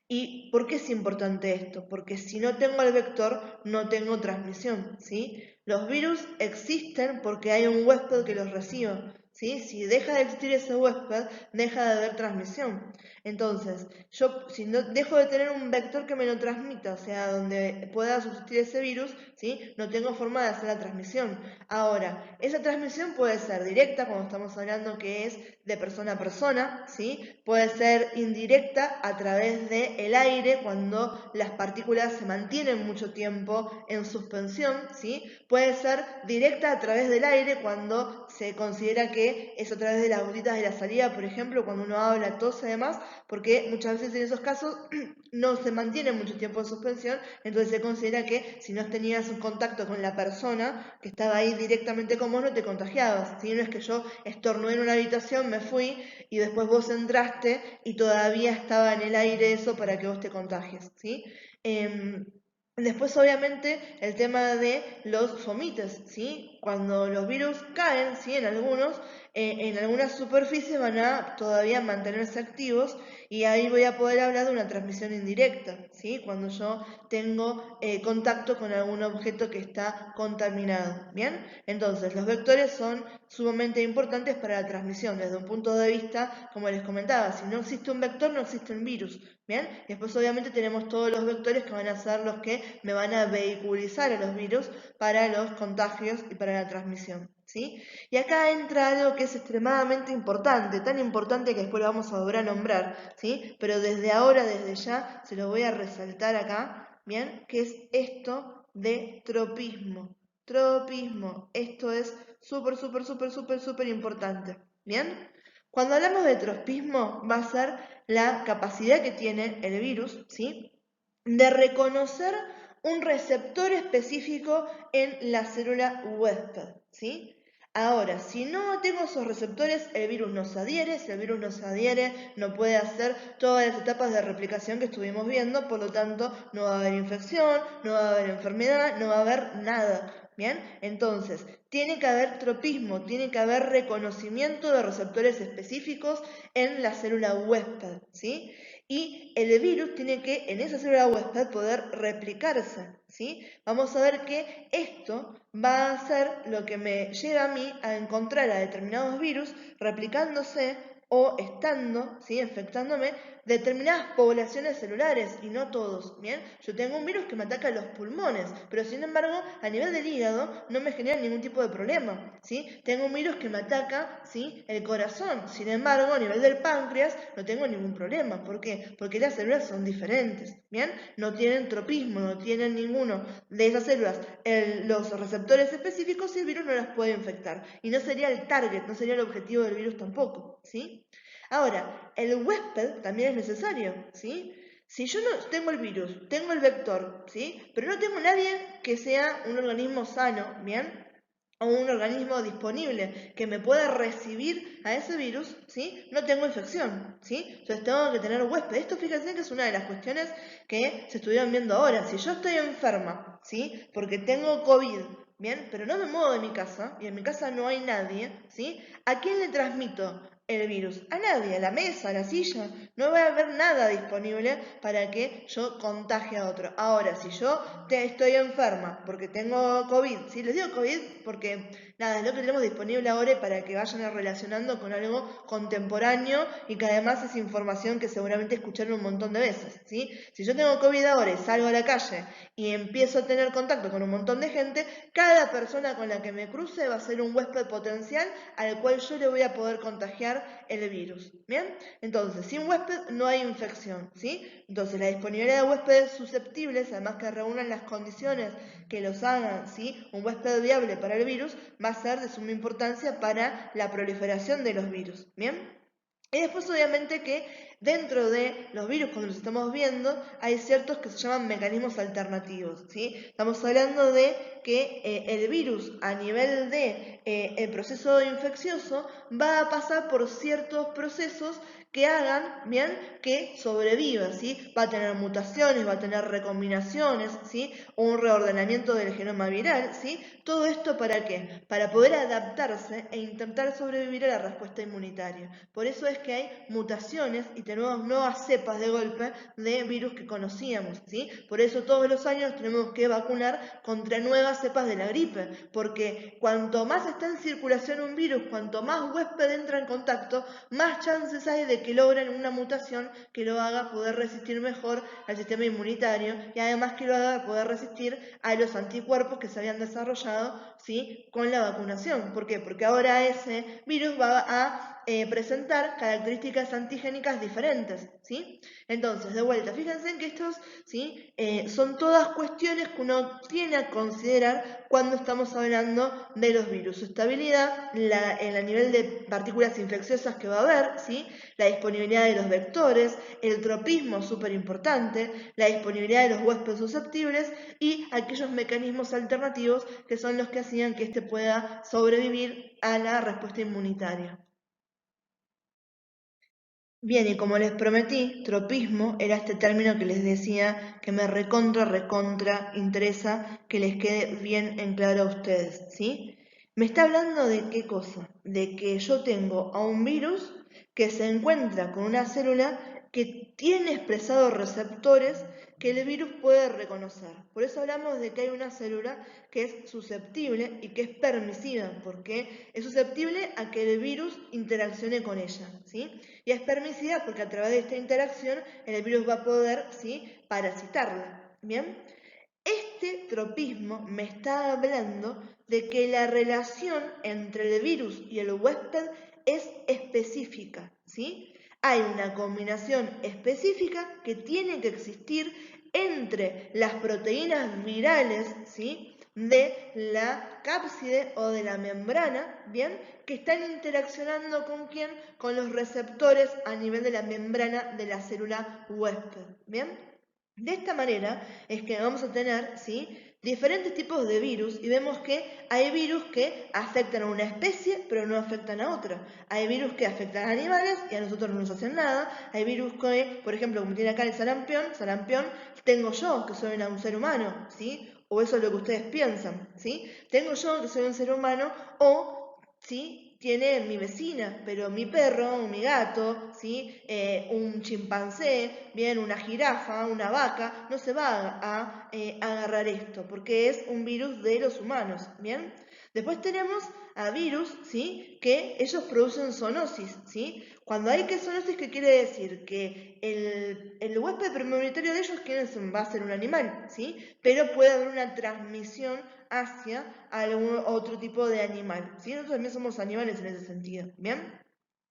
[SPEAKER 1] ¿Y por qué es importante esto? Porque si no tengo el vector, no tengo transmisión, ¿sí? Los virus existen porque hay un huésped que los reciba, ¿sí? Si deja de existir ese huésped, deja de haber transmisión. Entonces, yo si no dejo de tener un vector que me lo transmita, o sea, donde pueda subsistir ese virus, ¿sí? No tengo forma de hacer la transmisión. Ahora, esa transmisión puede ser directa, como estamos hablando que es de persona a persona, ¿sí? Puede ser indirecta a través del aire, cuando las partículas se mantienen mucho tiempo en suspensión, ¿sí? Puede ser directa a través del aire, cuando se considera que es a través de las gotitas de la salida, por ejemplo, cuando uno habla, tose y demás, porque muchas veces en esos casos no se mantiene mucho tiempo en suspensión, entonces se considera que si no tenías un contacto con la persona que estaba ahí directamente con vos, no te contagiabas. ¿Sí? No es que yo estornudé en una habitación, me fui y después vos entraste y todavía estaba en el aire eso para que vos te contagies. ¿Sí? Después, obviamente, el tema de los fomites, ¿sí? Cuando los virus caen, ¿sí? En algunas superficies van a todavía mantenerse activos y ahí voy a poder hablar de una transmisión indirecta, ¿sí? Cuando yo tengo contacto con algún objeto que está contaminado, ¿bien? Entonces, los vectores son sumamente importantes para la transmisión desde un punto de vista, como les comentaba, si no existe un vector, no existe un virus, ¿bien? Después obviamente tenemos todos los vectores que van a ser los que me van a vehiculizar a los virus para los contagios y para la transmisión, ¿sí? Y acá entra algo que es extremadamente importante, tan importante que después lo vamos a volver a nombrar, ¿sí? Pero desde ahora, desde ya, se lo voy a resaltar acá, ¿bien? Que es esto de tropismo. Tropismo, esto es súper importante, ¿bien? Cuando hablamos de tropismo, va a ser la capacidad que tiene el virus, ¿sí? de reconocer un receptor específico en la célula huésped, ¿sí? Ahora, si no tengo esos receptores, el virus no se adhiere. Si el virus no se adhiere, no puede hacer todas las etapas de replicación que estuvimos viendo, por lo tanto, no va a haber infección, no va a haber enfermedad, no va a haber nada. ¿Bien? Entonces, tiene que haber tropismo, tiene que haber reconocimiento de receptores específicos en la célula huésped, ¿sí? Y el virus tiene que, en esa célula huésped, poder replicarse, ¿sí? Vamos a ver que esto va a ser lo que me lleva a mí a encontrar a determinados virus replicándose o estando, ¿sí? infectándome determinadas poblaciones celulares y no todos, ¿bien? Yo tengo un virus que me ataca los pulmones, pero sin embargo, a nivel del hígado no me genera ningún tipo de problema, ¿sí? Tengo un virus que me ataca, ¿sí? El corazón, sin embargo, a nivel del páncreas no tengo ningún problema. ¿Por qué? Porque las células son diferentes, ¿bien? No tienen tropismo, no tienen ninguno de esas células los receptores específicos y el virus no las puede infectar. Y no sería el target, no sería el objetivo del virus tampoco, ¿sí? Ahora, el huésped también es necesario, ¿sí? Si yo no tengo el virus, tengo el vector, ¿sí? Pero no tengo nadie que sea un organismo sano, ¿bien? O un organismo disponible que me pueda recibir a ese virus, ¿sí? No tengo infección, ¿sí? Entonces tengo que tener huésped. Esto fíjense que es una de las cuestiones que se estuvieron viendo ahora. Si yo estoy enferma, ¿sí? Porque tengo COVID, ¿bien? Pero no me muevo de mi casa y en mi casa no hay nadie, ¿sí? ¿A quién le transmito el virus? A nadie, a la mesa, a la silla. No va a haber nada disponible para que yo contagie a otro. Ahora, si yo estoy enferma porque tengo COVID, ¿sí? Les digo COVID porque nada, es lo que tenemos disponible ahora para que vayan relacionando con algo contemporáneo y que además es información que seguramente escucharon un montón de veces, ¿sí? Si yo tengo COVID ahora y salgo a la calle y empiezo a tener contacto con un montón de gente, cada persona con la que me cruce va a ser un huésped potencial al cual yo le voy a poder contagiar el virus, ¿bien? Entonces, sin huésped no hay infección, ¿sí? Entonces, la disponibilidad de huéspedes susceptibles, además que reúnan las condiciones que los hagan, ¿sí? Un huésped viable para el virus, va a ser de suma importancia para la proliferación de los virus, ¿bien? Y después obviamente que dentro de los virus, cuando los estamos viendo, hay ciertos que se llaman mecanismos alternativos, ¿sí? Estamos hablando de que el virus a nivel de el proceso infeccioso va a pasar por ciertos procesos que hagan, bien, que sobreviva, ¿sí? Va a tener mutaciones, va a tener recombinaciones, ¿sí? Un reordenamiento del genoma viral, ¿sí? Todo esto ¿para qué? Para poder adaptarse e intentar sobrevivir a la respuesta inmunitaria. Por eso es que hay mutaciones y tenemos nuevas cepas de golpe de virus que conocíamos, ¿sí? Por eso todos los años tenemos que vacunar contra nuevas cepas de la gripe, porque cuanto más está en circulación un virus, cuanto más huésped entra en contacto, más chances hay de que logren una mutación que lo haga poder resistir mejor al sistema inmunitario y además que lo haga poder resistir a los anticuerpos que se habían desarrollado, ¿sí? Con la vacunación. ¿Por qué? Porque ahora ese virus va a presentar características antigénicas diferentes, ¿sí? Entonces, de vuelta, fíjense en que estos, ¿sí? Son todas cuestiones que uno tiene a considerar cuando estamos hablando de los virus. Su estabilidad, el nivel de partículas infecciosas que va a haber, ¿sí? La disponibilidad de los vectores, el tropismo súper importante, la disponibilidad de los huéspedes susceptibles y aquellos mecanismos alternativos que son los que hacían que éste pueda sobrevivir a la respuesta inmunitaria. Bien, y como les prometí, tropismo era este término que les decía que me recontra interesa que les quede bien en claro a ustedes, ¿sí? Me está hablando de qué cosa, de que yo tengo a un virus que se encuentra con una célula que tiene expresados receptores que el virus puede reconocer. Por eso hablamos de que hay una célula que es susceptible y que es permisiva, porque es susceptible a que el virus interaccione con ella, ¿sí? Y es permisiva porque a través de esta interacción el virus va a poder, ¿sí? Parasitarla, ¿bien? Este tropismo me está hablando de que la relación entre el virus y el huésped es específica, ¿sí? Hay una combinación específica que tiene que existir entre las proteínas virales, ¿sí? De la cápside o de la membrana, ¿bien? Que están interaccionando con quién? Con los receptores a nivel de la membrana de la célula huésped, ¿bien? De esta manera es que vamos a tener, ¿sí? Diferentes tipos de virus y vemos que hay virus que afectan a una especie pero no afectan a otra. Hay virus que afectan a animales y a nosotros no nos hacen nada. Hay virus que, por ejemplo, como tiene acá el sarampión tengo yo que soy un ser humano, ¿sí? O eso es lo que ustedes piensan, ¿sí? Tengo yo que soy un ser humano o, ¿sí? Tiene mi vecina, pero mi perro, mi gato, ¿sí? Un chimpancé, bien, una jirafa, una vaca, no se va a agarrar esto, porque es un virus de los humanos, ¿bien? Después tenemos a virus, ¿sí? Que ellos producen zoonosis, ¿sí? Cuando hay que zoonosis, ¿qué quiere decir? Que el huésped premonitorio de ellos va a ser un animal, ¿sí? Pero puede haber una transmisión hacia algún otro tipo de animal, ¿sí? Nosotros también somos animales en ese sentido, ¿bien?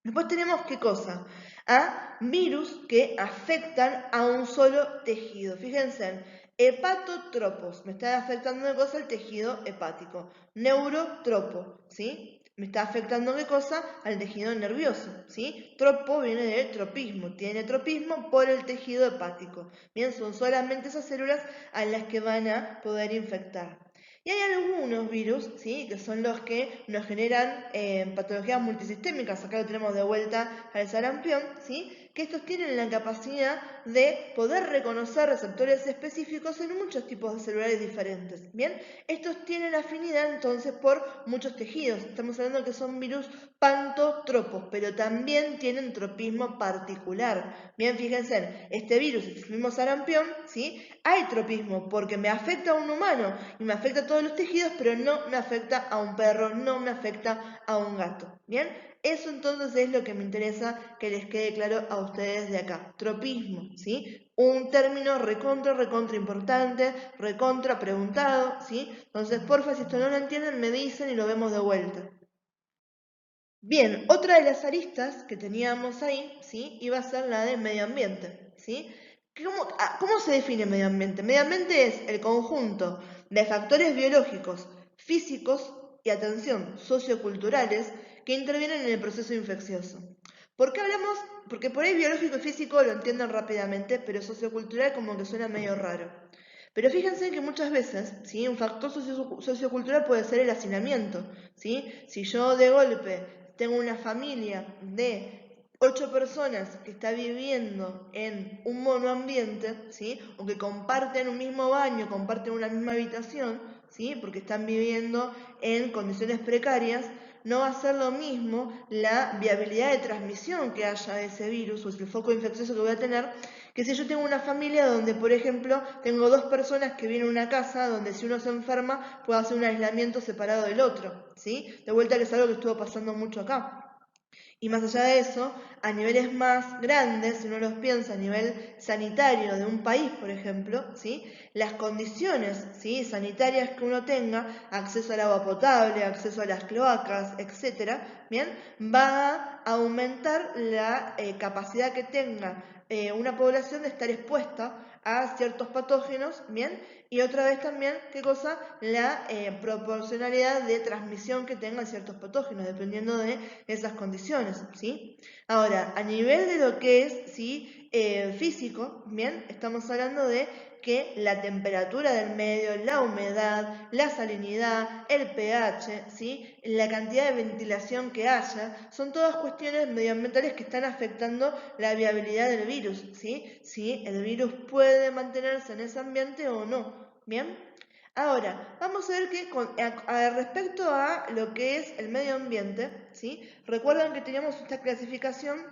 [SPEAKER 1] Después tenemos, ¿qué cosa? A virus que afectan a un solo tejido. Fíjense, hepatotropos, me está afectando de cosa el tejido hepático. Neurotropo, ¿sí? Me está afectando qué cosa al tejido nervioso, ¿sí? Tropo viene de tropismo, tiene tropismo por el tejido hepático. Bien, son solamente esas células a las que van a poder infectar. Y hay algunos virus, ¿sí? Que son los que nos generan patologías multisistémicas. Acá lo tenemos de vuelta al sarampión, ¿sí? Que estos tienen la capacidad de poder reconocer receptores específicos en muchos tipos de celulares diferentes. Bien, estos tienen afinidad entonces por muchos tejidos. Estamos hablando que son virus pantotropos, pero también tienen tropismo particular. Bien, fíjense, este virus, el mismo sarampión, ¿sí? Hay tropismo porque me afecta a un humano y me afecta a todos los tejidos, pero no me afecta a un perro, no me afecta a un gato. Bien, eso entonces es lo que me interesa que les quede claro a ustedes de acá. Tropismo, ¿sí? Un término recontra importante, recontra preguntado, ¿sí? Entonces, porfa, si esto no lo entienden, me dicen y lo vemos de vuelta. Bien, otra de las aristas que teníamos ahí, ¿sí? Iba a ser la de medio ambiente, ¿sí? ¿Cómo se define medio ambiente? Medio ambiente es el conjunto de factores biológicos, físicos y, atención, socioculturales que intervienen en el proceso infeccioso. ¿Por qué hablamos? Porque por ahí biológico y físico lo entienden rápidamente, pero sociocultural como que suena medio raro. Pero fíjense que muchas veces, ¿sí? Un factor sociocultural puede ser el hacinamiento, ¿sí? Si yo de golpe tengo una familia de 8 personas que está viviendo en un monoambiente, ¿sí? O que comparten un mismo baño, comparten una misma habitación, ¿sí? Porque están viviendo en condiciones precarias, no va a ser lo mismo la viabilidad de transmisión que haya de ese virus o el foco infeccioso que voy a tener, que si yo tengo una familia donde, por ejemplo, tengo 2 personas que viven en una casa donde si uno se enferma puede hacer un aislamiento separado del otro, ¿sí? De vuelta que es algo que estuvo pasando mucho acá. Y más allá de eso, a niveles más grandes, si uno los piensa a nivel sanitario de un país, por ejemplo, ¿sí? Las condiciones, ¿sí? Sanitarias que uno tenga, acceso al agua potable, acceso a las cloacas, etcétera, ¿bien? Va a aumentar la capacidad que tenga una población de estar expuesta a ciertos patógenos, ¿bien? Y otra vez también, ¿qué cosa? La proporcionalidad de transmisión que tengan ciertos patógenos, dependiendo de esas condiciones, ¿sí? Ahora, a nivel de lo que es, ¿sí? Físico, ¿bien? Estamos hablando de que la temperatura del medio, la humedad, la salinidad, el pH, ¿sí? La cantidad de ventilación que haya, son todas cuestiones medioambientales que están afectando la viabilidad del virus, ¿sí? Si el virus puede mantenerse en ese ambiente o no, ¿bien? Ahora, vamos a ver que respecto a lo que es el medio ambiente, ¿sí? Recuerdan que teníamos esta clasificación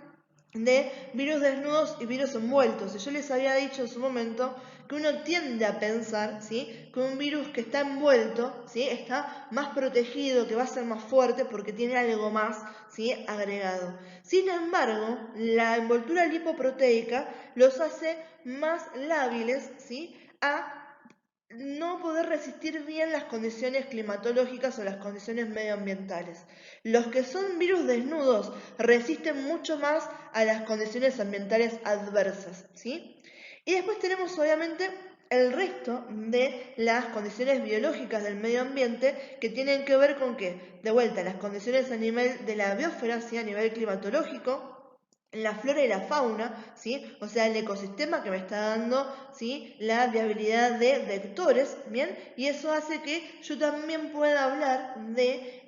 [SPEAKER 1] de virus desnudos y virus envueltos. Y yo les había dicho en su momento que uno tiende a pensar, ¿sí? Que un virus que está envuelto, ¿sí? Está más protegido, que va a ser más fuerte porque tiene algo más, ¿sí? Agregado. Sin embargo, la envoltura lipoproteica los hace más lábiles, ¿sí? A no poder resistir bien las condiciones climatológicas o las condiciones medioambientales. Los que son virus desnudos resisten mucho más a las condiciones ambientales adversas, ¿sí? Y después tenemos obviamente el resto de las condiciones biológicas del medio ambiente que tienen que ver con que, de vuelta, las condiciones a nivel de la biosfera, ¿sí? A nivel climatológico, la flora y la fauna, ¿sí? O sea, el ecosistema que me está dando, ¿sí? La viabilidad de vectores, ¿bien? Y eso hace que yo también pueda hablar de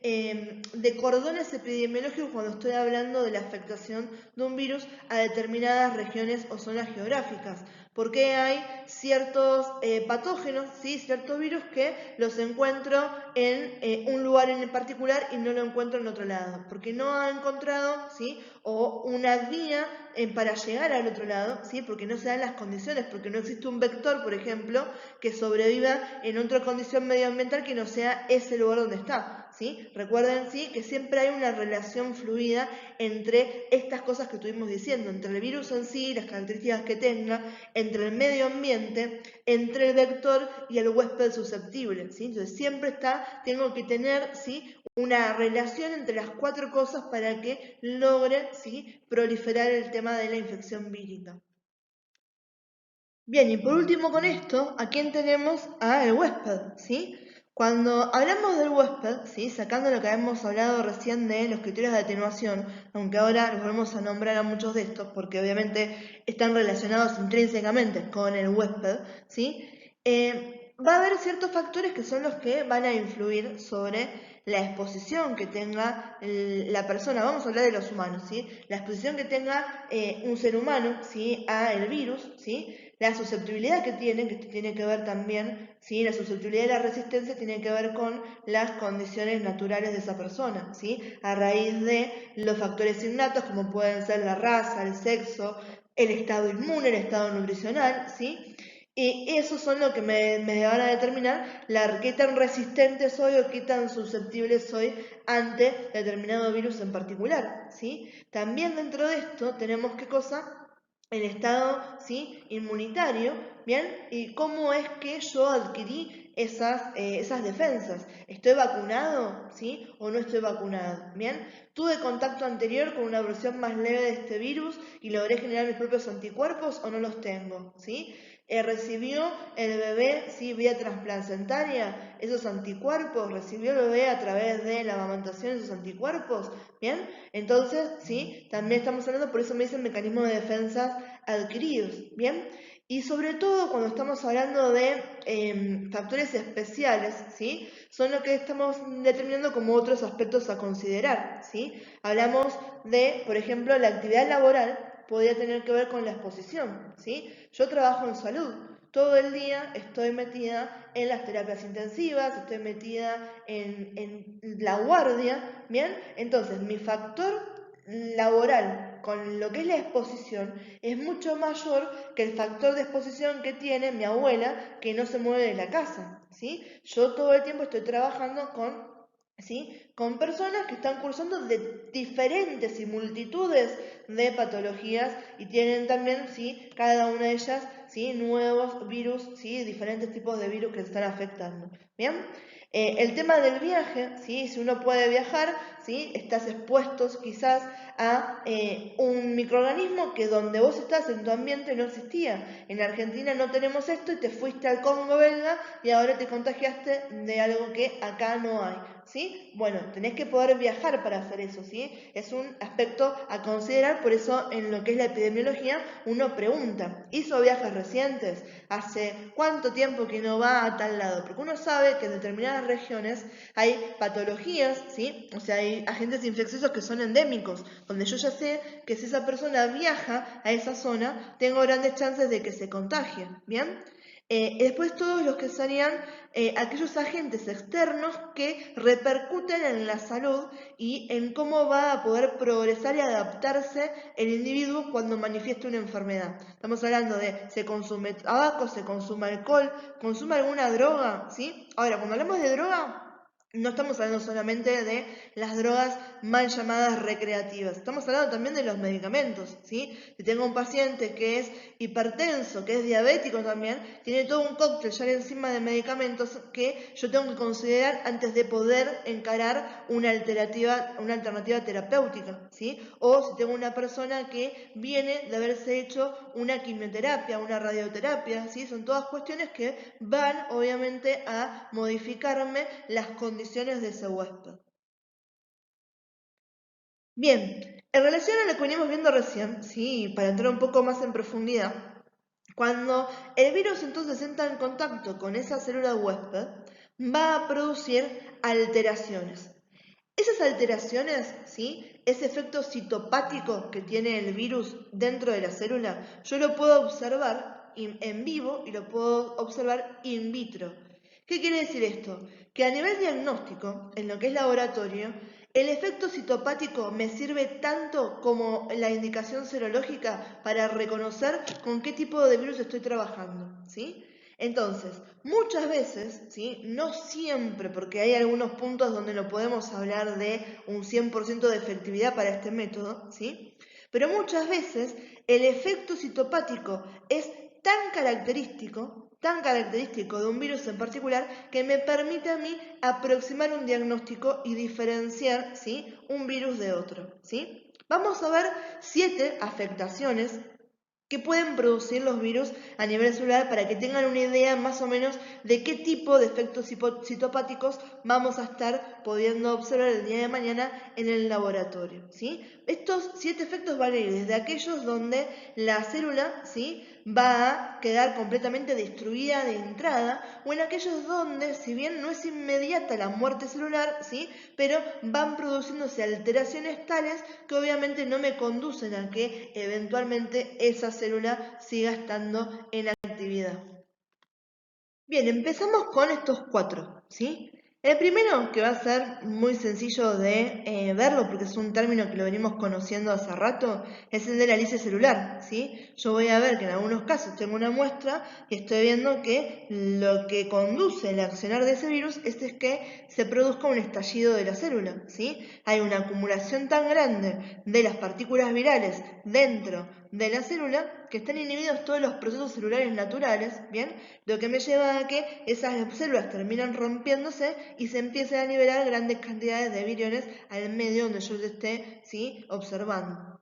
[SPEAKER 1] cordones epidemiológicos cuando estoy hablando de la afectación de un virus a determinadas regiones o zonas geográficas. Porque hay ciertos patógenos, ¿sí? Ciertos virus que los encuentro en un lugar en particular y no lo encuentro en otro lado. Porque no ha encontrado, ¿sí? O una vía para llegar al otro lado, ¿sí? Porque no se dan las condiciones, porque no existe un vector, por ejemplo, que sobreviva en otra condición medioambiental que no sea ese lugar donde está, ¿sí? Recuerden, ¿sí?, que siempre hay una relación fluida entre estas cosas que estuvimos diciendo, entre el virus en sí, las características que tenga, entre el medio ambiente, entre el vector y el huésped susceptible, ¿sí? Entonces siempre tengo que tener, ¿sí?, una relación entre las 4 cosas para que logre, ¿sí?, proliferar el tema de la infección vírica. Bien, y por último con esto, ¿a quién tenemos? Al huésped, ¿sí? Cuando hablamos del huésped, ¿sí?, sacando lo que hemos hablado recién de los criterios de atenuación, aunque ahora los vamos a nombrar a muchos de estos, porque obviamente están relacionados intrínsecamente con el huésped, ¿sí? Va a haber ciertos factores que son los que van a influir sobre la exposición que tenga la persona. Vamos a hablar de los humanos, ¿sí? La exposición que tenga un ser humano, ¿sí?, a el virus, ¿sí?, la susceptibilidad que tiene que ver también, ¿sí?, la susceptibilidad y la resistencia tiene que ver con las condiciones naturales de esa persona, ¿sí?, a raíz de los factores innatos como pueden ser la raza, el sexo, el estado inmune, el estado nutricional, ¿sí? Y esos son lo que me van a determinar qué tan resistente soy o qué tan susceptible soy ante determinado virus en particular, ¿sí? También dentro de esto tenemos qué cosa, el estado, ¿sí?, inmunitario, ¿bien? Y cómo es que yo adquirí esas defensas. ¿Estoy vacunado, sí, o no estoy vacunado? ¿Bien? ¿Tuve contacto anterior con una versión más leve de este virus y logré generar mis propios anticuerpos o no los tengo? ¿Sí? ¿Recibió el bebé, sí, vía transplacentaria esos anticuerpos? ¿Recibió el bebé a través de la amamantación esos anticuerpos? ¿Bien? Entonces, sí, también estamos hablando, por eso me dicen mecanismo de defensas adquiridos, ¿bien? Y sobre todo cuando estamos hablando de factores especiales, ¿sí?, son lo que estamos determinando como otros aspectos a considerar, ¿sí? Hablamos de, por ejemplo, la actividad laboral podría tener que ver con la exposición, ¿sí? Yo trabajo en salud, todo el día estoy metida en las terapias intensivas, estoy metida en la guardia, ¿bien? Entonces, mi factor laboral con lo que es la exposición es mucho mayor que el factor de exposición que tiene mi abuela que no se mueve de la casa, ¿sí? Yo todo el tiempo estoy trabajando ¿sí?, con personas que están cursando de diferentes y multitudes de patologías y tienen también, ¿sí?, cada una de ellas, ¿sí?, nuevos virus, ¿sí?, diferentes tipos de virus que se están afectando, ¿bien? El tema del viaje, ¿sí?, si uno puede viajar, ¿sí?, estás expuesto quizás a un microorganismo que donde vos estás en tu ambiente no existía. En Argentina no tenemos esto y te fuiste al Congo belga y ahora te contagiaste de algo que acá no hay, ¿sí? Bueno, tenés que poder viajar para hacer eso, ¿sí? Es un aspecto a considerar, por eso en lo que es la epidemiología uno pregunta, ¿hizo viajes recientes? ¿Hace cuánto tiempo que no va a tal lado? Porque uno sabe que en determinadas regiones hay patologías, ¿sí? O sea, hay agentes infecciosos que son endémicos, donde yo ya sé que si esa persona viaja a esa zona, tengo grandes chances de que se contagie, ¿bien? Después todos los que serían aquellos agentes externos que repercuten en la salud y en cómo va a poder progresar y adaptarse el individuo cuando manifieste una enfermedad. Estamos hablando de se consume tabaco, se consume alcohol, consume alguna droga, ¿sí? Ahora, cuando hablamos de droga, no estamos hablando solamente de las drogas mal llamadas recreativas, estamos hablando también de los medicamentos, ¿sí? Si tengo un paciente que es hipertenso, que es diabético también, tiene todo un cóctel ya encima de medicamentos que yo tengo que considerar antes de poder encarar una alternativa terapéutica, ¿sí? O si tengo una persona que viene de haberse hecho una quimioterapia, una radioterapia, ¿sí? Son todas cuestiones que van obviamente a modificarme las condiciones de ese huésped. Bien, en relación a lo que venimos viendo recién, ¿sí?, para entrar un poco más en profundidad, cuando el virus entonces entra en contacto con esa célula huésped, va a producir alteraciones. Esas alteraciones, ¿sí?, ese efecto citopático que tiene el virus dentro de la célula, yo lo puedo observar en vivo y lo puedo observar in vitro. ¿Qué quiere decir esto? Que a nivel diagnóstico, en lo que es laboratorio, el efecto citopático me sirve tanto como la indicación serológica para reconocer con qué tipo de virus estoy trabajando, ¿sí? Entonces, muchas veces, ¿sí? No siempre, porque hay algunos puntos donde no podemos hablar de un 100% de efectividad para este método, ¿sí? Pero muchas veces el efecto citopático es tan característico de un virus en particular, que me permite a mí aproximar un diagnóstico y diferenciar, ¿sí? Un virus de otro, ¿sí? Vamos a ver 7 afectaciones que pueden producir los virus a nivel celular para que tengan una idea más o menos de qué tipo de efectos citopáticos vamos a estar pudiendo observar el día de mañana en el laboratorio, ¿sí? Estos 7 efectos van a ir desde aquellos donde la célula, ¿sí? Va a quedar completamente destruida de entrada, o en aquellos donde, si bien no es inmediata la muerte celular, ¿sí? Pero van produciéndose alteraciones tales que obviamente no me conducen a que eventualmente esa célula siga estando en actividad. Bien, empezamos con estos 4, ¿sí? El primero, que va a ser muy sencillo de verlo, porque es un término que lo venimos conociendo hace rato, es el de la lisis celular, ¿sí? Yo voy a ver que en algunos casos tengo una muestra y estoy viendo que lo que conduce el accionar de ese virus es que se produzca un estallido de la célula, ¿sí? Hay una acumulación tan grande de las partículas virales dentro de la célula que están inhibidos todos los procesos celulares naturales, ¿bien? Lo que me lleva a que esas células terminan rompiéndose y se empiecen a liberar grandes cantidades de viriones al medio donde yo lo esté, ¿sí? Observando.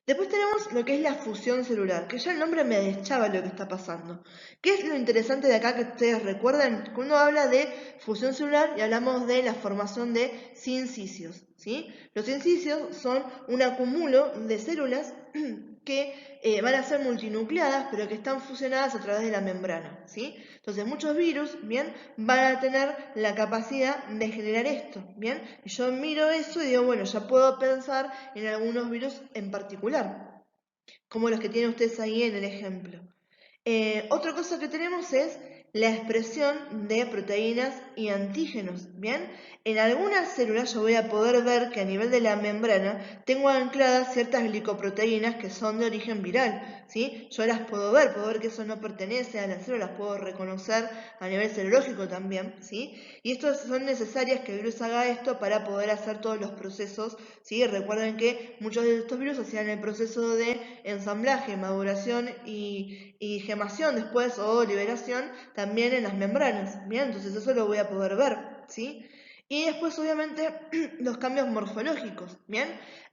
[SPEAKER 1] Después tenemos lo que es la fusión celular, que ya el nombre me deschaba lo que está pasando. ¿Qué es lo interesante de acá que ustedes recuerden? Que uno habla de fusión celular y hablamos de la formación de sincicios, ¿sí? Los sincicios son un acúmulo de células que van a ser multinucleadas, pero que están fusionadas a través de la membrana, ¿sí? Entonces muchos virus, ¿bien? Van a tener la capacidad de generar esto, ¿bien? Y yo miro eso y digo, bueno, ya puedo pensar en algunos virus en particular, como los que tienen ustedes ahí en el ejemplo. Otra cosa que tenemos es la expresión de proteínas y antígenos, ¿bien? En algunas células yo voy a poder ver que a nivel de la membrana tengo ancladas ciertas glicoproteínas que son de origen viral, ¿sí? Yo las puedo ver que eso no pertenece a la célula, las puedo reconocer a nivel serológico también, ¿sí? Y estas son necesarias que el virus haga esto para poder hacer todos los procesos, ¿sí? Recuerden que muchos de estos virus hacían el proceso de ensamblaje, maduración y gemación después o liberación también en las membranas, ¿bien? Entonces eso lo voy a poder ver, ¿sí? Y después obviamente los cambios morfológicos, ¿bien?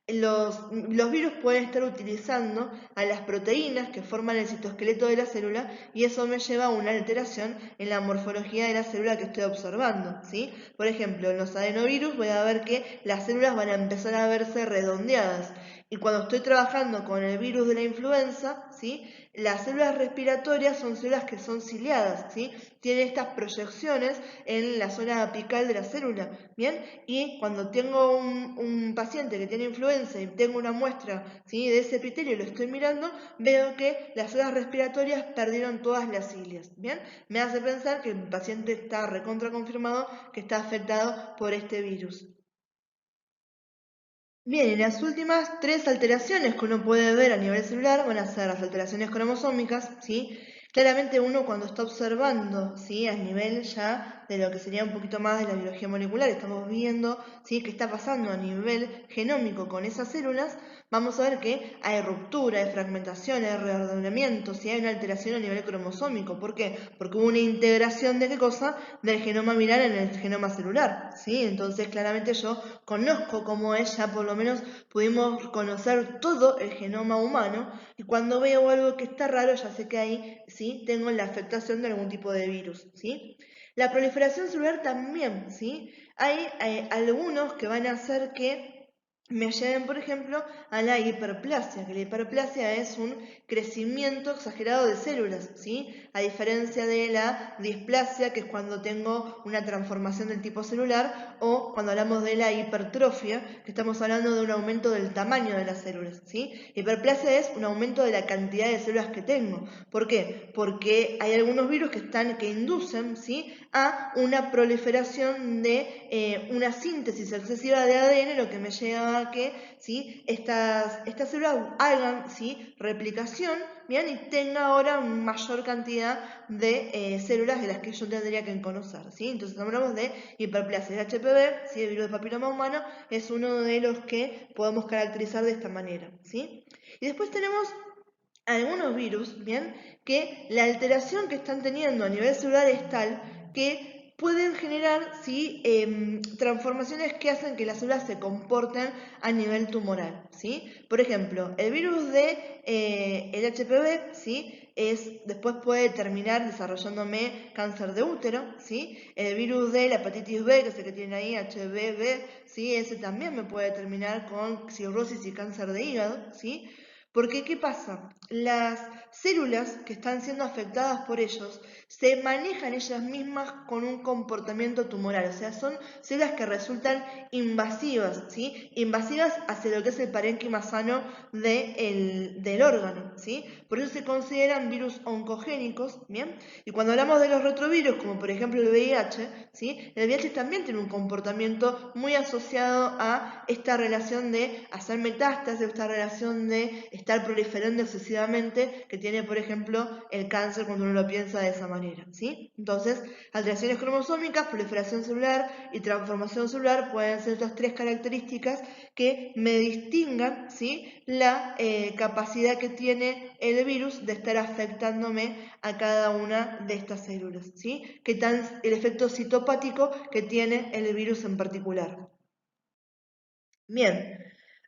[SPEAKER 1] Los virus pueden estar utilizando a las proteínas que forman el citoesqueleto de la célula y eso me lleva a una alteración en la morfología de la célula que estoy observando, ¿sí? Por ejemplo, en los adenovirus voy a ver que las células van a empezar a verse redondeadas y cuando estoy trabajando con el virus de la influenza, ¿sí? Las células respiratorias son células que son ciliadas, ¿sí? Tienen estas proyecciones en la zona apical de la célula, ¿bien? Y cuando tengo un paciente que tiene influenza y tengo una muestra, ¿sí? De ese epitelio y lo estoy mirando, veo que las células respiratorias perdieron todas las cilias, ¿bien? Me hace pensar que el paciente está recontra confirmado que está afectado por este virus. Bien, y las últimas 3 alteraciones que uno puede ver a nivel celular van a ser las alteraciones cromosómicas, ¿sí? Claramente uno cuando está observando, ¿sí? A nivel ya de lo que sería un poquito más de la biología molecular, estamos viendo, ¿sí? Qué está pasando a nivel genómico con esas células, vamos a ver que hay ruptura, hay fragmentación, hay reordenamiento, ¿sí? Hay una alteración a nivel cromosómico. ¿Por qué? Porque hubo una integración de qué cosa? Del genoma viral en el genoma celular, ¿sí? Entonces claramente yo conozco cómo es, ya por lo menos pudimos conocer todo el genoma humano y cuando veo algo que está raro ya sé que ahí sí tengo la afectación de algún tipo de virus, ¿sí? La proliferación celular también, ¿sí? Hay algunos que van a hacer que me lleven, por ejemplo, a la hiperplasia, que la hiperplasia es un crecimiento exagerado de células, ¿sí? A diferencia de la displasia, que es cuando tengo una transformación del tipo celular, o cuando hablamos de la hipertrofia, que estamos hablando de un aumento del tamaño de las células, ¿sí? Hiperplasia es un aumento de la cantidad de células que tengo. ¿Por qué? Porque hay algunos virus que inducen, ¿sí? a una proliferación de una síntesis excesiva de ADN, lo que me lleva a que, ¿sí?, estas células hagan, ¿sí?, replicación, bien, y tenga ahora mayor cantidad de células de las que yo tendría que conocer, ¿sí? Entonces hablamos de hiperplasia. El HPV, ¿sí?, el virus del papiloma humano, es uno de los que podemos caracterizar de esta manera, ¿sí? Y después tenemos algunos virus, ¿bien?, que la alteración que están teniendo a nivel celular es tal que pueden generar, ¿sí?, transformaciones que hacen que las células se comporten a nivel tumoral, ¿sí? Por ejemplo, el virus de el HPV, ¿sí?, después puede terminar desarrollándome cáncer de útero, ¿sí? El virus de la hepatitis B, que es el que tiene ahí, HBV, ¿sí?, ese también me puede terminar con cirrosis y cáncer de hígado, ¿sí? Porque, ¿qué pasa? Las células que están siendo afectadas por ellos se manejan ellas mismas con un comportamiento tumoral, o sea, son células que resultan invasivas, ¿sí? Invasivas hacia lo que es el parénquima sano del órgano, ¿sí? Por eso se consideran virus oncogénicos, ¿bien? Y cuando hablamos de los retrovirus, como por ejemplo el VIH, ¿sí?, el VIH también tiene un comportamiento muy asociado a esta relación de hacer metástasis, esta relación de estar proliferando excesivamente, que tiene, por ejemplo, el cáncer cuando uno lo piensa de esa manera, ¿sí? Entonces, alteraciones cromosómicas, proliferación celular y transformación celular pueden ser estas tres características que me distingan, ¿sí?, la capacidad que tiene el virus de estar afectándome a cada una de estas células, ¿sí? Que tan el efecto citopático que tiene el virus en particular. Bien,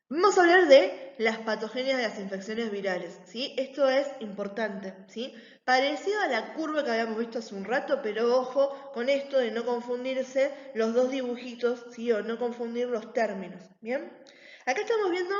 [SPEAKER 1] vamos a hablar de las patogenias de las infecciones virales, ¿sí? Esto es importante, ¿sí? Parecido a la curva que habíamos visto hace un rato, pero ojo con esto de no confundirse los dos dibujitos, ¿sí?, o no confundir los términos, ¿bien? Acá estamos viendo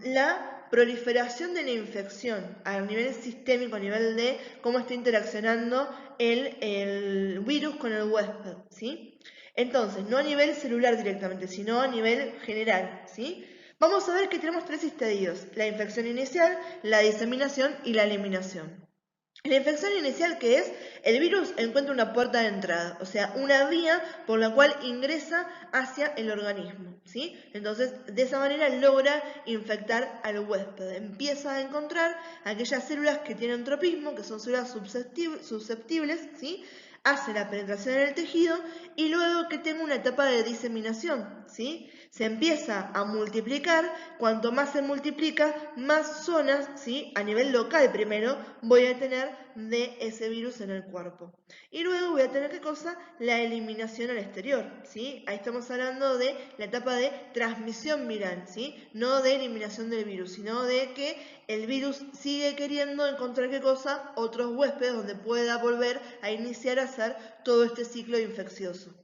[SPEAKER 1] la proliferación de la infección a nivel sistémico, a nivel de cómo está interaccionando el virus con el huésped, ¿sí? Entonces, no a nivel celular directamente, sino a nivel general, ¿sí? Vamos a ver que tenemos tres estadios: la infección inicial, la diseminación y la eliminación. La infección inicial, que es, el virus encuentra una puerta de entrada, o sea, una vía por la cual ingresa hacia el organismo, ¿sí? Entonces, de esa manera logra infectar al huésped. Empieza a encontrar aquellas células que tienen tropismo, que son células susceptibles, ¿sí? Hace la penetración en el tejido y luego que tenga una etapa de diseminación, ¿sí? Se empieza a multiplicar. Cuanto más se multiplica, más zonas, ¿sí?, a nivel local primero, voy a tener de ese virus en el cuerpo. Y luego voy a tener, ¿qué cosa? La eliminación al exterior, ¿sí? Ahí estamos hablando de la etapa de transmisión viral, ¿sí? No de eliminación del virus, sino de que el virus sigue queriendo encontrar, ¿qué cosa? Otros huéspedes donde pueda volver a iniciar a hacer todo este ciclo infeccioso.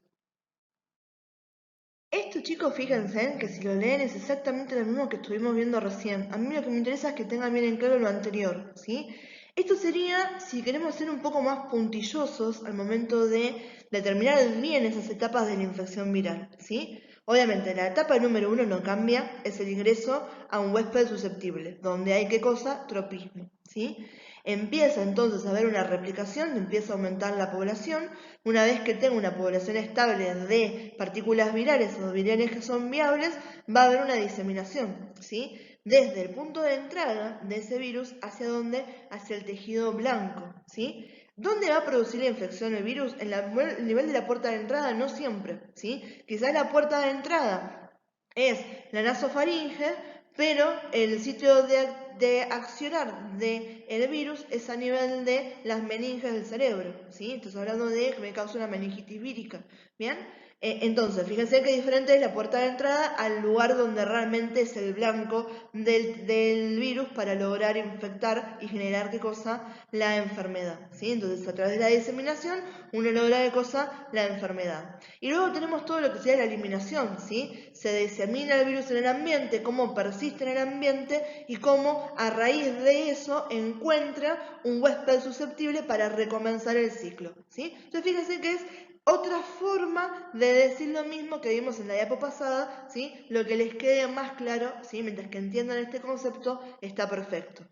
[SPEAKER 1] Esto, chicos, fíjense que si lo leen es exactamente lo mismo que estuvimos viendo recién. A mí lo que me interesa es que tengan bien en claro lo anterior, ¿sí? Esto sería si queremos ser un poco más puntillosos al momento de determinar bien esas etapas de la infección viral, ¿sí? Obviamente, la etapa número 1 no cambia, es el ingreso a un huésped susceptible, donde hay, ¿qué cosa? Tropismo, ¿sí? Empieza entonces a haber una replicación, empieza a aumentar la población. Una vez que tengo una población estable de partículas virales o virales que son viables, va a haber una diseminación, ¿sí? Desde el punto de entrada de ese virus, ¿hacia dónde? Hacia el tejido blanco, ¿sí? ¿Dónde va a producir la infección el virus? En el nivel de la puerta de entrada, no siempre, ¿sí? Quizás la puerta de entrada es la nasofaringe, pero el sitio de accionar del virus es a nivel de las meninges del cerebro, ¿sí? Entonces hablando de que me causa una meningitis vírica, ¿bien? Entonces, fíjense qué diferente es la puerta de entrada al lugar donde realmente es el blanco del virus para lograr infectar y generar, ¿qué cosa? La enfermedad, ¿sí? Entonces, a través de la diseminación, uno logra, ¿qué cosa? La enfermedad. Y luego tenemos todo lo que sería la eliminación, ¿sí? Se disemina el virus en el ambiente, cómo persiste en el ambiente y cómo a raíz de eso encuentra un huésped susceptible para recomenzar el ciclo, ¿sí? Entonces, fíjense que es otra forma de decir lo mismo que vimos en la diapo pasada, ¿sí? Lo que les quede más claro, ¿sí?, mientras que entiendan este concepto, está perfecto.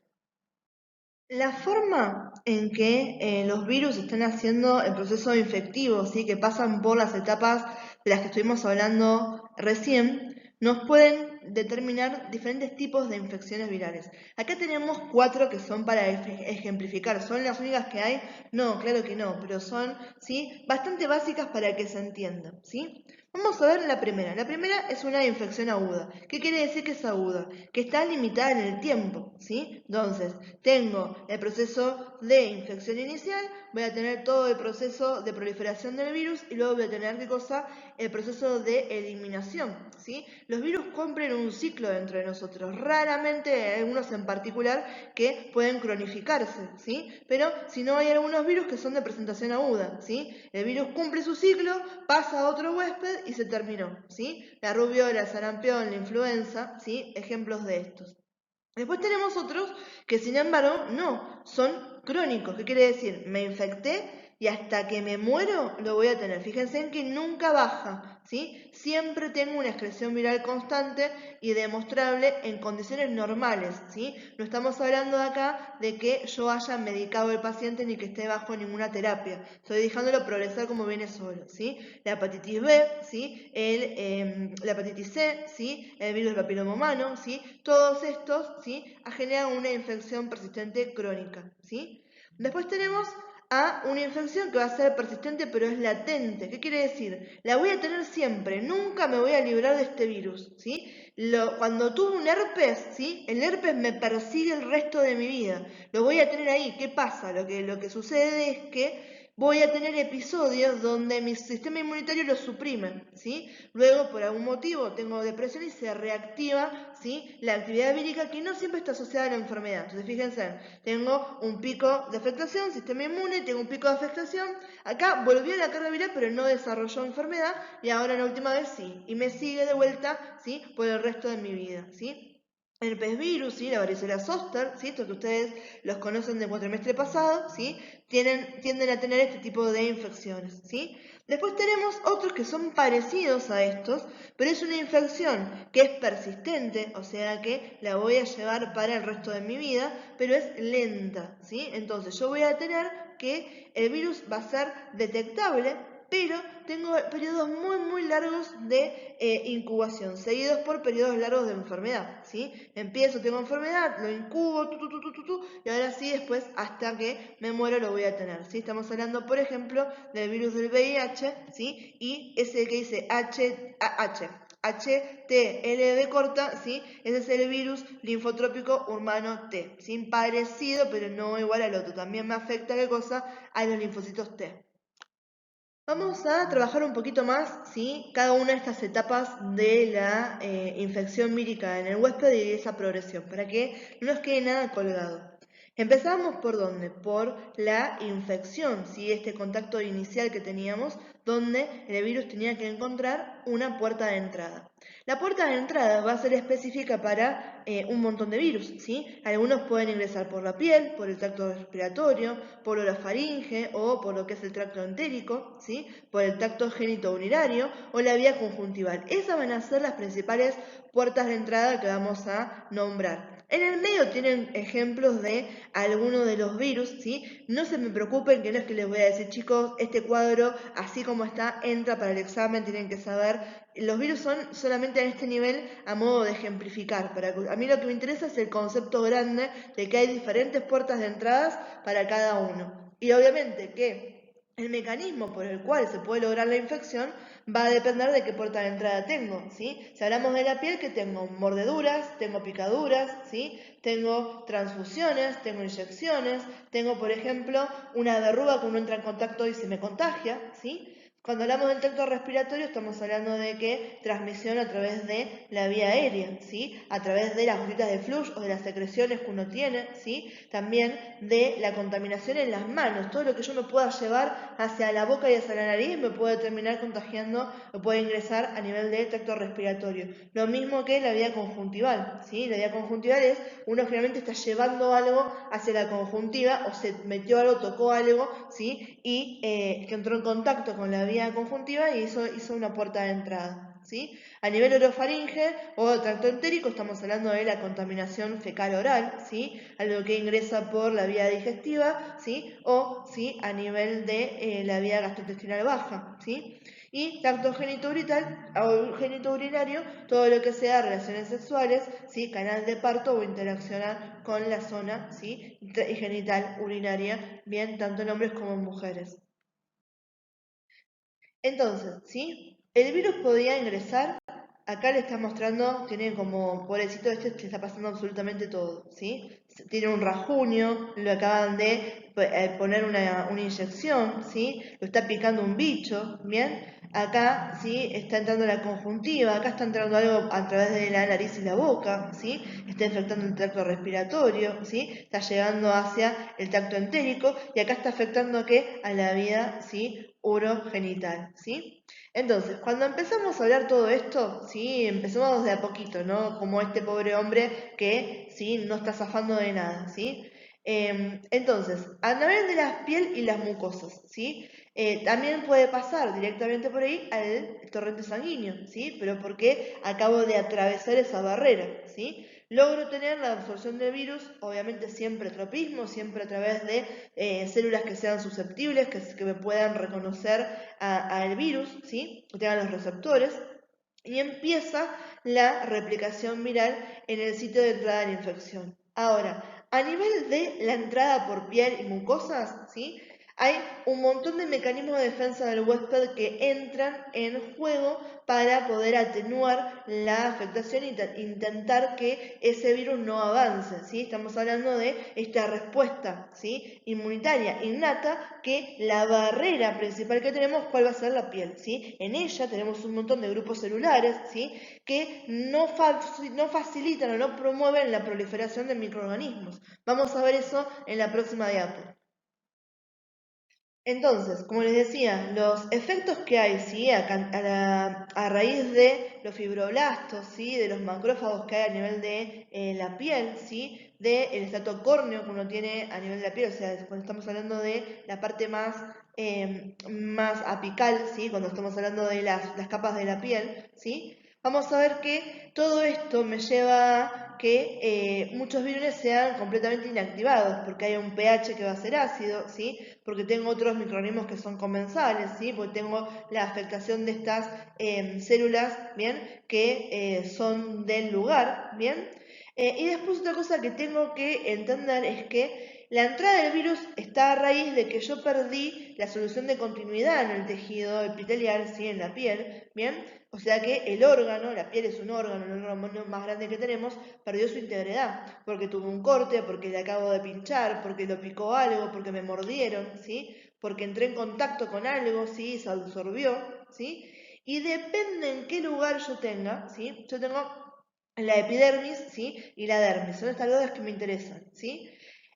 [SPEAKER 1] La forma en que los virus están haciendo el proceso infectivo, ¿sí? Que pasan por las etapas de las que estuvimos hablando recién, nos pueden determinar diferentes tipos de infecciones virales. Acá tenemos 4 que son para ejemplificar. ¿Son las únicas que hay? No, claro que no, pero son, ¿sí? Bastante básicas para que se entienda, ¿sí? Vamos a ver la primera. La primera es una infección aguda. ¿Qué quiere decir que es aguda? Que está limitada en el tiempo, ¿sí? Entonces, tengo el proceso de infección inicial, voy a tener todo el proceso de proliferación del virus y luego voy a tener, ¿qué cosa? El proceso de eliminación, ¿sí? Los virus cumplen un ciclo dentro de nosotros. Raramente hay algunos en particular que pueden cronificarse, ¿sí? Pero si no, hay algunos virus que son de presentación aguda, ¿sí? El virus cumple su ciclo, pasa a otro huésped y se terminó, ¿sí? La rubiola, el sarampión, la influenza, ¿sí? Ejemplos de estos. Después tenemos otros que sin embargo no, son crónicos. ¿Qué quiere decir? Me infecté y hasta que me muero lo voy a tener. Fíjense en que nunca baja, ¿sí? Siempre tengo una excreción viral constante y demostrable en condiciones normales, ¿sí? No estamos hablando de acá de que yo haya medicado al paciente ni que esté bajo ninguna terapia. Estoy dejándolo progresar como viene solo, ¿sí? La hepatitis B, ¿sí? La hepatitis C, ¿sí? El virus del papiloma humano, ¿sí? Todos estos, ¿sí? Generan una infección persistente crónica, ¿sí? Después tenemos a una infección que va a ser persistente pero es latente. ¿Qué quiere decir? La voy a tener siempre, nunca me voy a librar de este virus, ¿sí? Cuando tuve un herpes, ¿sí? El herpes me persigue el resto de mi vida. Lo voy a tener ahí. ¿Qué pasa? Lo que sucede es que voy a tener episodios donde mi sistema inmunitario lo suprime, ¿sí? Luego, por algún motivo, tengo depresión y se reactiva, ¿sí? La actividad vírica que no siempre está asociada a la enfermedad. Entonces, fíjense, tengo un pico de afectación, sistema inmune, tengo un pico de afectación. Acá volvió la carga viral, pero no desarrolló enfermedad y ahora la última vez sí. Y me sigue de vuelta, ¿sí? Por el resto de mi vida, ¿sí? El herpes virus, ¿sí? La varicela zoster, ¿sí? Esto que ustedes los conocen del cuatrimestre pasado, ¿sí? Tienden a tener este tipo de infecciones, ¿sí? Después tenemos otros que son parecidos a estos, pero es una infección que es persistente, o sea que la voy a llevar para el resto de mi vida, pero es lenta, ¿sí? Entonces yo voy a tener que el virus va a ser detectable, pero tengo periodos muy largos de incubación, seguidos por periodos largos de enfermedad, ¿sí? Empiezo, tengo enfermedad, lo incubo, y ahora sí, después, hasta que me muero, lo voy a tener, ¿sí? Estamos hablando, por ejemplo, del virus del VIH, ¿sí? Y ese que dice HTLV corta, ¿sí? Ese es el virus linfotrópico humano T, ¿sí? Parecido, pero no igual al otro. También me afecta, ¿qué cosa? A los linfocitos T. Vamos a trabajar un poquito más, ¿sí? Cada una de estas etapas de la infección vírica en el huésped y esa progresión, para que no nos quede nada colgado. Empezamos por dónde? Por la infección, ¿sí? Este contacto inicial que teníamos, donde el virus tenía que encontrar una puerta de entrada. La puerta de entrada va a ser específica para un montón de virus, ¿sí? Algunos pueden ingresar por la piel, por el tracto respiratorio, por la faringe o por lo que es el tracto entérico, ¿sí? Por el tracto genitourinario o la vía conjuntival. Esas van a ser las principales puertas de entrada que vamos a nombrar. En el medio tienen ejemplos de algunos de los virus, ¿sí? No se me preocupen que no es que les voy a decir, chicos, este cuadro, así como está, entra para el examen, tienen que saber. Los virus son solamente en este nivel a modo de ejemplificar. A mí lo que me interesa es el concepto grande de que hay diferentes puertas de entradas para cada uno. Y obviamente que el mecanismo por el cual se puede lograr la infección va a depender de qué puerta de entrada tengo, ¿sí? Si hablamos de la piel, que tengo mordeduras, tengo picaduras, ¿sí? Tengo transfusiones, tengo inyecciones, tengo, por ejemplo, una verruga que uno entra en contacto y se me contagia, ¿sí? Cuando hablamos del tracto respiratorio estamos hablando de que transmisión a través de la vía aérea, ¿sí? A través de las gotitas de flush o de las secreciones que uno tiene, ¿sí? También de la contaminación en las manos. Todo lo que yo me pueda llevar hacia la boca y hacia la nariz me puede terminar contagiando, me puede ingresar a nivel de tracto respiratorio. Lo mismo que la vía conjuntival, ¿sí? La vía conjuntival es, uno generalmente está llevando algo hacia la conjuntiva o se metió algo, tocó algo, ¿sí? Y que entró en contacto con la vía conjuntiva y hizo una puerta de entrada. ¿sí? A nivel orofaringe o tracto entérico estamos hablando de la contaminación fecal-oral, ¿sí? Algo que ingresa por la vía digestiva, ¿sí? O, ¿sí? A nivel de la vía gastrointestinal baja, ¿sí? Y tracto genitourinario, todo lo que sea relaciones sexuales, ¿sí? Canal de parto o interaccionar con la zona, ¿sí? Genital urinaria, bien, tanto en hombres como en mujeres. Entonces, ¿sí? El virus podía ingresar, acá le está mostrando, tiene como, pobrecito este, le está pasando absolutamente todo, ¿sí? Tiene un rasguño, le acaban de poner una inyección, ¿sí? Lo está picando un bicho, ¿bien? Acá, ¿sí? Está entrando la conjuntiva, acá está entrando algo a través de la nariz y la boca, ¿sí? Está infectando el tracto respiratorio, ¿sí? Está llegando hacia el tracto entérico y acá está afectando ¿a qué? A la vía, ¿sí? Urogenital, ¿sí? Entonces, cuando empezamos a hablar todo esto, ¿sí? Empezamos de a poquito, ¿no? Como este pobre hombre que, ¿sí? No está zafando de nada, ¿sí? Entonces, a nivel de la piel y las mucosas, ¿sí? También puede pasar directamente por ahí al torrente sanguíneo, ¿sí? Pero porque acabo de atravesar esa barrera, ¿sí? Logro tener la absorción del virus, obviamente siempre tropismo, siempre a través de células que sean susceptibles, que me puedan reconocer al virus, ¿sí? Que tengan los receptores. Y empieza la replicación viral en el sitio de entrada de la infección. Ahora, a nivel de la entrada por piel y mucosas, ¿sí? Hay un montón de mecanismos de defensa del huésped que entran en juego para poder atenuar la afectación e intentar que ese virus no avance, ¿sí? Estamos hablando de esta respuesta, ¿sí? Inmunitaria innata, que la barrera principal que tenemos, ¿cuál va a ser? La piel, ¿sí? En ella tenemos un montón de grupos celulares, ¿sí? Que no facilitan o no promueven la proliferación de microorganismos. Vamos a ver eso en la próxima diapo. Entonces, como les decía, los efectos que hay, ¿sí? A raíz de los fibroblastos, ¿sí? De los macrófagos que hay a nivel de la piel, ¿sí? Del estrato córneo que uno tiene a nivel de la piel, o sea, cuando estamos hablando de la parte más apical, ¿sí? Cuando estamos hablando de las capas de la piel, ¿sí? Vamos a ver que todo esto me lleva a que muchos virus sean completamente inactivados, porque hay un pH que va a ser ácido, ¿sí? Porque tengo otros microorganismos que son comensales, ¿sí? Porque tengo la afectación de estas células, ¿bien? Que son del lugar, ¿bien? Y después otra cosa que tengo que entender es que la entrada del virus está a raíz de que yo perdí la solución de continuidad en el tejido epitelial, ¿sí? En la piel, ¿bien? O sea que el órgano, la piel es un órgano, el órgano más grande que tenemos, perdió su integridad, porque tuvo un corte, porque le acabo de pinchar, porque lo picó algo, porque me mordieron, ¿sí? Porque entré en contacto con algo, ¿sí? Se absorbió, ¿sí? Y depende en qué lugar yo tenga, ¿sí? Yo tengo la epidermis, ¿sí? Y la dermis, son estas dos que me interesan, ¿sí?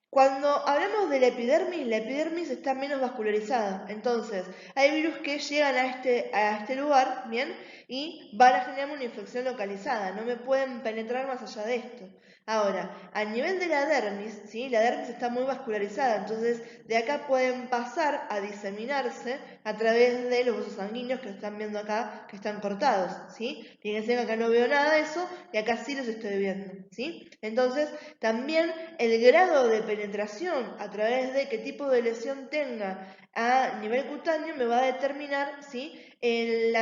[SPEAKER 1] Cuando hablamos de la epidermis está menos vascularizada. Entonces, hay virus que llegan a este lugar, ¿bien? Y van a generar una infección localizada. No me pueden penetrar más allá de esto. Ahora, a nivel de la dermis, ¿sí? La dermis está muy vascularizada. Entonces, de acá pueden pasar a diseminarse a través de los vasos sanguíneos que están viendo acá, que están cortados, ¿sí? Fíjense que acá no veo nada de eso y acá sí los estoy viendo, ¿sí? Entonces, también el grado de penetración a través de qué tipo de lesión tenga a nivel cutáneo me va a determinar, ¿sí? el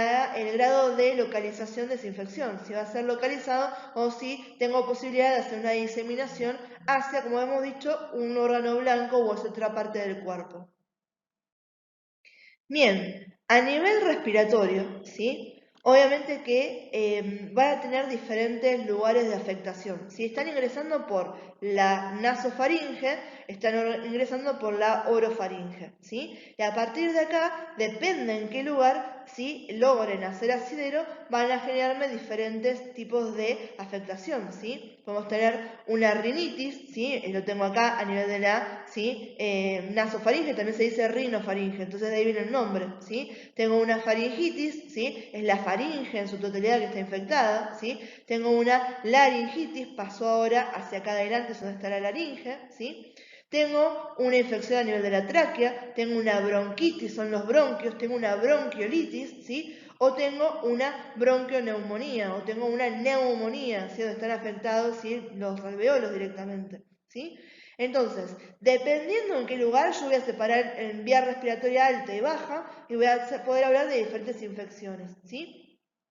[SPEAKER 1] grado de localización de esa infección, si va a ser localizado o si tengo posibilidad de hacer una diseminación hacia, como hemos dicho, un órgano blanco o hacia otra parte del cuerpo. Bien, a nivel respiratorio, ¿sí? Obviamente que van a tener diferentes lugares de afectación. Si están ingresando por la nasofaringe, están ingresando por la orofaringe, ¿sí? Y a partir de acá, depende en qué lugar, si logren hacer asidero, van a generarme diferentes tipos de afectación, ¿sí? Podemos tener una rinitis, ¿sí? Lo tengo acá a nivel de la, ¿sí? Nasofaringe, también se dice rinofaringe, entonces de ahí viene el nombre, ¿sí? Tengo una faringitis, ¿sí? Es la faringe en su totalidad que está infectada, ¿sí? Tengo una laringitis, pasó ahora hacia acá adelante, es donde está la laringe, ¿sí? Tengo una infección a nivel de la tráquea, tengo una bronquitis, son los bronquios, tengo una bronquiolitis, ¿sí? O tengo una bronquioneumonía, o tengo una neumonía, ¿sí? Donde están afectados, ¿sí? Los alveolos directamente, ¿sí? Entonces, dependiendo en qué lugar, yo voy a separar en vía respiratoria alta y baja y voy a poder hablar de diferentes infecciones, ¿sí?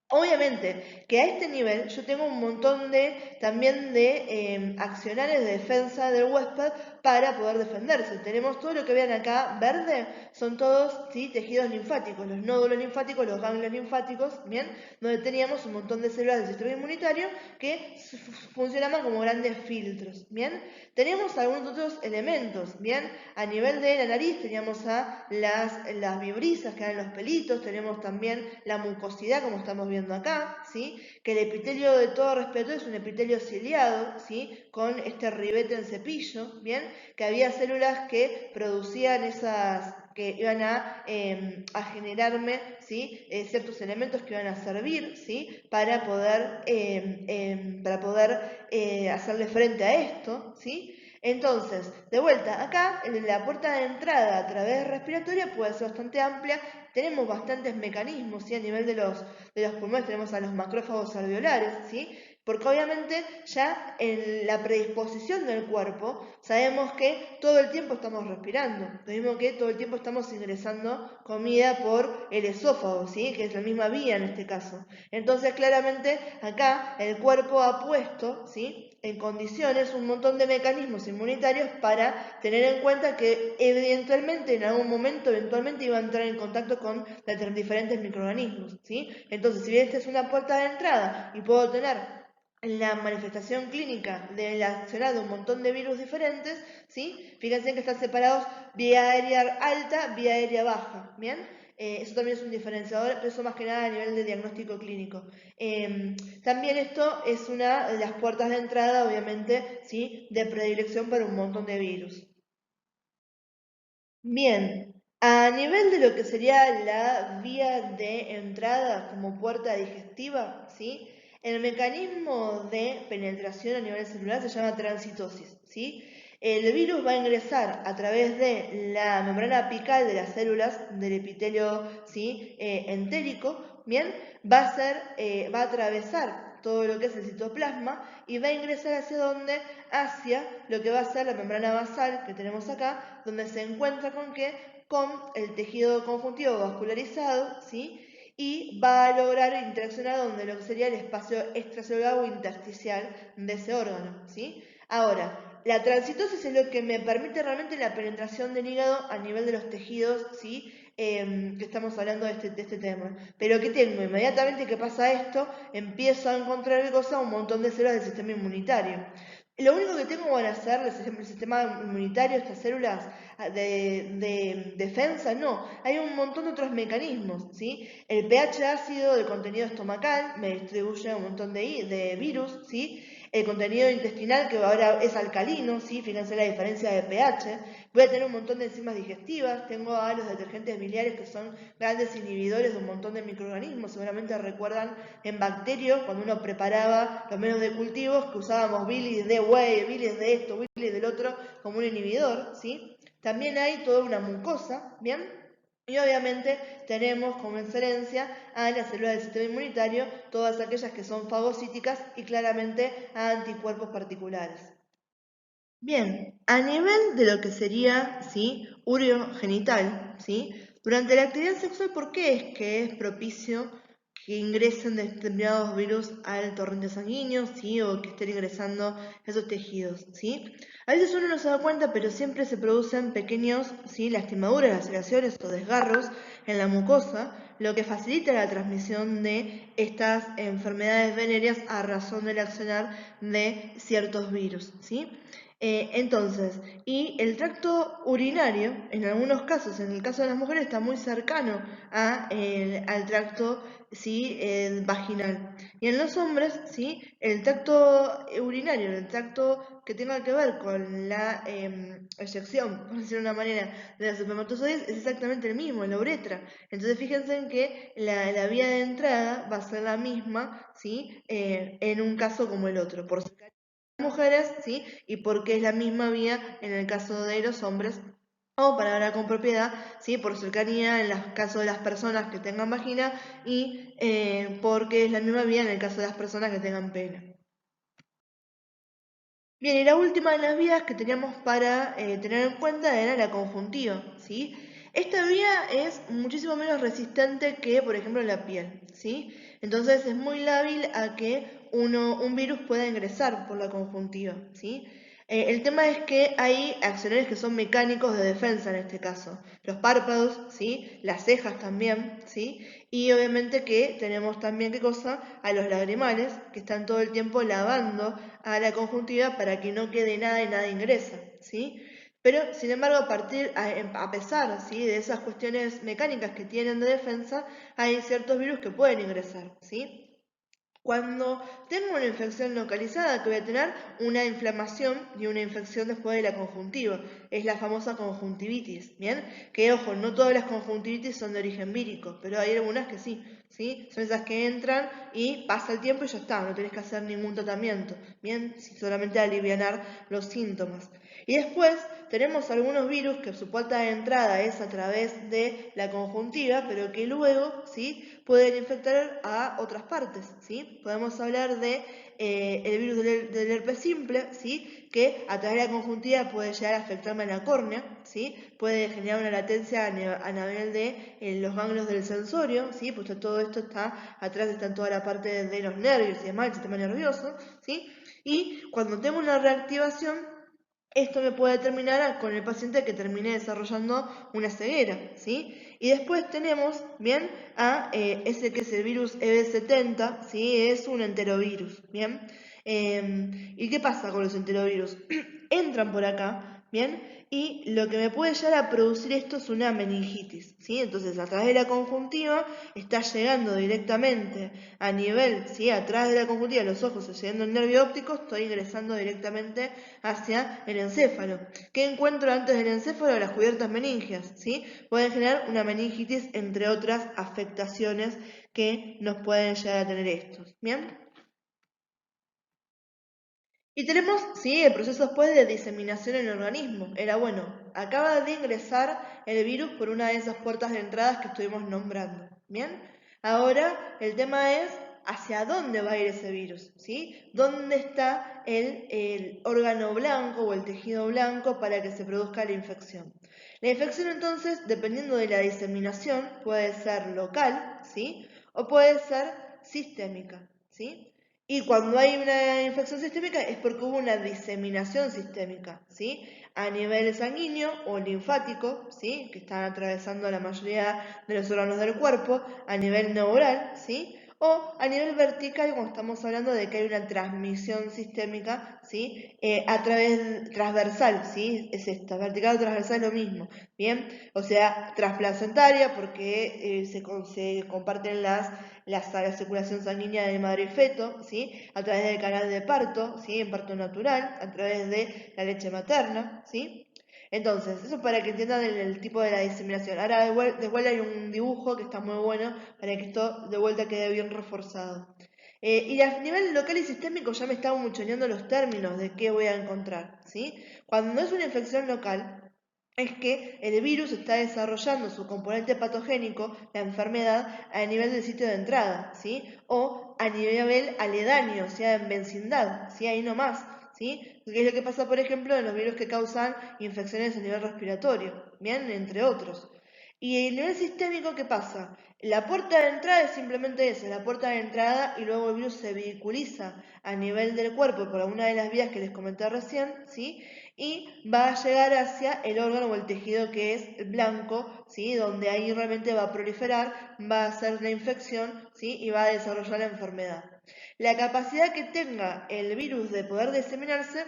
[SPEAKER 1] Obviamente que a este nivel yo tengo un montón también de accionarios de defensa del huésped para poder defenderse. Tenemos todo lo que vean acá verde, son todos, ¿sí?, tejidos linfáticos, los nódulos linfáticos, los ganglios linfáticos, ¿bien? Donde teníamos un montón de células del sistema inmunitario que funcionaban como grandes filtros, ¿bien? Tenemos algunos otros elementos, ¿bien? A nivel de la nariz teníamos a las vibrisas, que eran los pelitos, tenemos también la mucosidad, como estamos viendo acá, ¿sí? Que el epitelio de todo respiratorio es un epitelio ciliado, ¿sí? Con este ribete en cepillo, ¿bien? Que había células que producían que iban a generarme, ¿sí? Ciertos elementos que iban a servir, ¿sí? Para poder hacerle frente a esto, ¿sí? Entonces, de vuelta, acá la puerta de entrada a través respiratoria puede ser bastante amplia. Tenemos bastantes mecanismos, ¿sí? A nivel de los pulmones tenemos a los macrófagos alveolares, ¿sí? Porque obviamente ya en la predisposición del cuerpo sabemos que todo el tiempo estamos respirando, lo mismo que todo el tiempo estamos ingresando comida por el esófago, ¿sí? Que es la misma vía en este caso. Entonces claramente acá el cuerpo ha puesto, ¿sí?, en condiciones un montón de mecanismos inmunitarios para tener en cuenta que eventualmente, en algún momento, eventualmente iba a entrar en contacto con diferentes microorganismos, ¿sí? Entonces, si bien esta es una puerta de entrada y puedo tener la manifestación clínica del accionar de un montón de virus diferentes, ¿sí? Fíjense que están separados vía aérea alta, vía aérea baja, ¿bien? Eso también es un diferenciador, pero eso más que nada a nivel de diagnóstico clínico. También esto es una de las puertas de entrada, obviamente, ¿sí?, de predilección para un montón de virus. Bien, a nivel de lo que sería la vía de entrada como puerta digestiva, ¿sí?, el mecanismo de penetración a nivel celular se llama transitosis, ¿sí? El virus va a ingresar a través de la membrana apical de las células del epitelio, ¿sí?, entérico, ¿bien? Va a atravesar todo lo que es el citoplasma y va a ingresar hacia dónde, hacia lo que va a ser la membrana basal que tenemos acá, donde se encuentra con el tejido conjuntivo vascularizado, ¿sí? Y va a lograr interaccionar donde lo que sería el espacio extracelular o intersticial de ese órgano, ¿sí? Ahora, la transitosis es lo que me permite realmente la penetración del hígado a nivel de los tejidos, ¿sí?, que estamos hablando de este tema. Pero ¿qué tengo? Inmediatamente que pasa esto, empiezo a encontrar cosas, un montón de células del sistema inmunitario. Lo único que tengo van a ser el sistema inmunitario, estas células de defensa, no. Hay un montón de otros mecanismos, ¿sí? El pH ácido del contenido estomacal me distribuye un montón de virus, ¿sí? El contenido intestinal, que ahora es alcalino, ¿sí? Fíjense la diferencia de pH. Voy a tener un montón de enzimas digestivas. Tengo a los detergentes biliares, que son grandes inhibidores de un montón de microorganismos. Seguramente recuerdan en bacterios, cuando uno preparaba los medios de cultivos, que usábamos bilis de whey, bilis de esto, bilis del otro, como un inhibidor, ¿sí? También hay toda una mucosa, ¿bien? Y obviamente tenemos como excelencia a las células del sistema inmunitario, todas aquellas que son fagocíticas y claramente a anticuerpos particulares. Bien, a nivel de lo que sería, ¿sí?, urogenital, ¿sí?, durante la actividad sexual, ¿por qué es que es propicio que ingresen determinados virus al torrente sanguíneo, ¿sí?, o que estén ingresando esos tejidos, ¿sí? A veces uno no se da cuenta, pero siempre se producen pequeños, ¿sí?, lastimaduras, laceraciones o desgarros en la mucosa, lo que facilita la transmisión de estas enfermedades venéreas a razón del accionar de ciertos virus, ¿sí? Entonces, y el tracto urinario, en algunos casos, en el caso de las mujeres, está muy cercano al tracto, ¿sí?, vaginal. Y en los hombres, ¿sí?, el tracto urinario, el tracto que tenga que ver con la eyección, por decirlo de una manera, de los espermatozoides, es exactamente el mismo, la uretra. Entonces, fíjense en que la vía de entrada va a ser la misma, ¿sí?, en un caso como el otro. Por mujeres, ¿sí?, y porque es la misma vía en el caso de los hombres o para hablar con propiedad, ¿sí? Por cercanía en el caso de las personas que tengan vagina y porque es la misma vía en el caso de las personas que tengan pene. Bien, y la última de las vías que teníamos para tener en cuenta era la conjuntiva, ¿sí? Esta vía es muchísimo menos resistente que, por ejemplo, la piel, ¿sí? Entonces es muy lábil a que un virus pueda ingresar por la conjuntiva, ¿sí? El tema es que hay accionarios que son mecánicos de defensa en este caso. Los párpados, ¿sí? Las cejas también, ¿sí? Y obviamente que tenemos también, ¿qué cosa? A los lagrimales, que están todo el tiempo lavando a la conjuntiva para que no quede nada y nada ingresa, ¿sí? Pero, sin embargo, a pesar, ¿sí? de esas cuestiones mecánicas que tienen de defensa, hay ciertos virus que pueden ingresar, ¿sí? Cuando tengo una infección localizada, que voy a tener una inflamación y una infección después de la conjuntiva. Es la famosa conjuntivitis, ¿bien? Que, ojo, no todas las conjuntivitis son de origen vírico, pero hay algunas que sí, ¿sí? Son esas que entran y pasa el tiempo y ya está, no tenés que hacer ningún tratamiento, ¿bien? Solamente alivianar los síntomas. Y después tenemos algunos virus que su puerta de entrada es a través de la conjuntiva, pero que luego, ¿sí? Pueden infectar a otras partes, ¿sí? Podemos hablar de el virus del herpes simple, ¿sí? Que a través de la conjuntiva puede llegar a afectarme a la córnea, ¿sí? Puede generar una latencia a nivel de los ganglios del sensorio, ¿sí? Pues todo esto está, atrás está toda la parte de los nervios y demás, el sistema nervioso, ¿sí? Y cuando tengo una reactivación, esto me puede terminar con el paciente que termine desarrollando una ceguera, ¿sí? Y después tenemos, bien, a ese que es el virus EB70, ¿sí? Es un enterovirus, ¿bien? ¿Y qué pasa con los enterovirus? Entran por acá, ¿bien? Y lo que me puede llegar a producir esto es una meningitis, ¿sí? Entonces, a través de la conjuntiva está llegando directamente a nivel, ¿sí? Atrás de la conjuntiva, los ojos, llegando al nervio óptico, estoy ingresando directamente hacia el encéfalo. ¿Qué encuentro antes del encéfalo? Las cubiertas meningias, ¿sí? Pueden generar una meningitis, entre otras afectaciones que nos pueden llegar a tener estos, ¿bien? Y tenemos, sí, el proceso después de diseminación en el organismo. Era bueno, acaba de ingresar el virus por una de esas puertas de entradas que estuvimos nombrando. ¿Bien? Ahora el tema es hacia dónde va a ir ese virus, ¿sí? ¿Dónde está el órgano blanco o el tejido blanco para que se produzca la infección? La infección entonces, dependiendo de la diseminación, puede ser local, ¿sí? O puede ser sistémica, ¿sí? Y cuando hay una infección sistémica es porque hubo una diseminación sistémica, ¿sí? A nivel sanguíneo o linfático, ¿sí? Que están atravesando la mayoría de los órganos del cuerpo, a nivel neural, ¿sí? O a nivel vertical, cuando estamos hablando de que hay una transmisión sistémica, ¿sí? A través transversal, ¿sí? Es esta, vertical o transversal es lo mismo, ¿bien? O sea, transplacentaria porque se comparten la circulación sanguínea de madre y feto, ¿sí? A través del canal de parto, ¿sí? En parto natural, a través de la leche materna, ¿sí? Entonces, eso para que entiendan el tipo de la diseminación. Ahora de vuelta hay un dibujo que está muy bueno para que esto de vuelta quede bien reforzado. Y a nivel local y sistémico ya me estaba muchoneando los términos de qué voy a encontrar, ¿sí? Cuando es una infección local, es que el virus está desarrollando su componente patogénico, la enfermedad, a nivel del sitio de entrada, ¿sí? O a nivel aledaño, o sea, en vecindad, ¿sí? Ahí nomás, ¿sí? Que es lo que pasa, por ejemplo, en los virus que causan infecciones a nivel respiratorio, ¿bien? Entre otros. Y el nivel sistémico, ¿qué pasa? La puerta de entrada es simplemente esa, la puerta de entrada, y luego el virus se vehiculiza a nivel del cuerpo por alguna de las vías que les comenté recién, ¿sí? Y va a llegar hacia el órgano o el tejido que es blanco, ¿sí? Donde ahí realmente va a proliferar, va a hacer la infección, ¿sí? Y va a desarrollar la enfermedad. La capacidad que tenga el virus de poder diseminarse,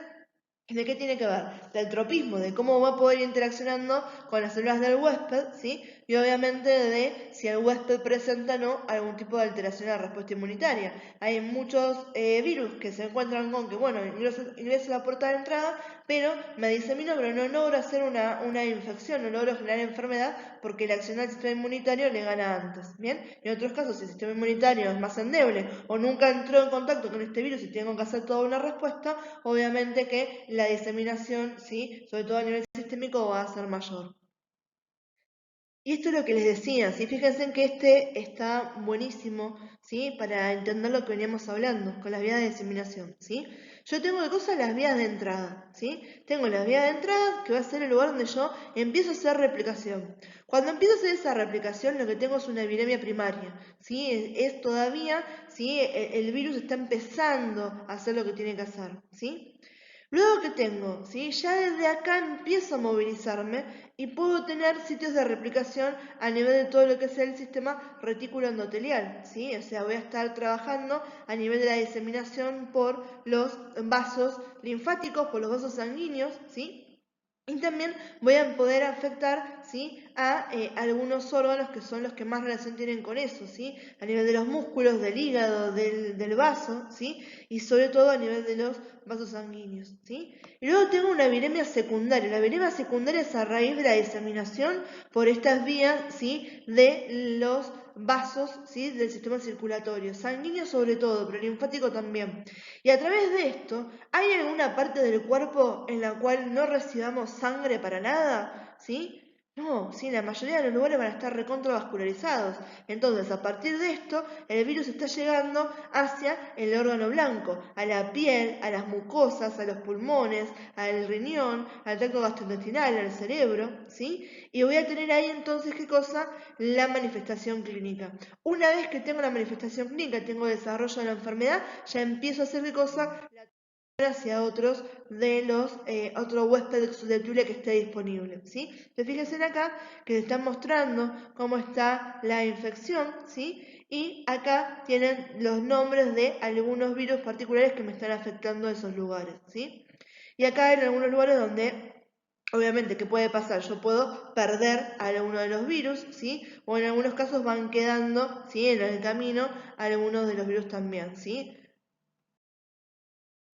[SPEAKER 1] ¿de qué tiene que ver? Del tropismo, de cómo va a poder ir interaccionando con las células del huésped, ¿sí? y obviamente de si el huésped presenta o no algún tipo de alteración a la respuesta inmunitaria. Hay muchos virus que se encuentran con que, bueno, ingreso a la puerta de entrada, pero me disemino, pero no logro hacer una infección, no logro generar enfermedad porque la acción del sistema inmunitario le gana antes, ¿bien? En otros casos, si el sistema inmunitario es más endeble o nunca entró en contacto con este virus y tengo que hacer toda una respuesta, obviamente que la diseminación, ¿sí?, sobre todo a nivel sistémico, va a ser mayor. Y esto es lo que les decía, ¿sí? Fíjense en que este está buenísimo, ¿sí? Para entender lo que veníamos hablando, con las vías de diseminación, ¿sí? Yo tengo de cosas las vías de entrada, ¿sí? Tengo las vías de entrada, que va a ser el lugar donde yo empiezo a hacer replicación. Cuando empiezo a hacer esa replicación, lo que tengo es una epidemia primaria, ¿sí? Es todavía, ¿sí? El virus está empezando a hacer lo que tiene que hacer, ¿sí? Luego que tengo, ¿sí? Ya desde acá empiezo a movilizarme y puedo tener sitios de replicación a nivel de todo lo que es el sistema retículo endotelial, ¿sí? O sea, voy a estar trabajando a nivel de la diseminación por los vasos linfáticos, por los vasos sanguíneos, ¿sí? Y también voy a poder afectar, ¿sí?, a algunos órganos que son los que más relación tienen con eso, ¿sí? A nivel de los músculos, del hígado, del vaso, ¿sí? Y sobre todo a nivel de los vasos sanguíneos, ¿sí? Y luego tengo una viremia secundaria. La viremia secundaria es a raíz de la diseminación por estas vías, ¿sí?, de los vasos, ¿sí?, del sistema circulatorio, sanguíneo sobre todo, pero linfático también. Y a través de esto, ¿hay alguna parte del cuerpo en la cual no recibamos sangre para nada? ¿Sí? No, sí, la mayoría de los lugares van a estar recontravascularizados. Entonces, a partir de esto, el virus está llegando hacia el órgano blanco, a la piel, a las mucosas, a los pulmones, al riñón, al tracto gastrointestinal, al cerebro, ¿sí? Y voy a tener ahí entonces, ¿qué cosa? La manifestación clínica. Una vez que tengo la manifestación clínica, tengo desarrollo de la enfermedad, ya empiezo a hacer, ¿qué cosa? Hacia otros de los otro huésped susceptible que esté disponible, ¿sí? Entonces fíjense acá que se está mostrando cómo está la infección, ¿sí? Y acá tienen los nombres de algunos virus particulares que me están afectando a esos lugares, ¿sí? Y acá en algunos lugares donde, obviamente, ¿qué puede pasar? Yo puedo perder a alguno de los virus, ¿sí? O en algunos casos van quedando, ¿sí?, en el camino algunos de los virus también, ¿sí?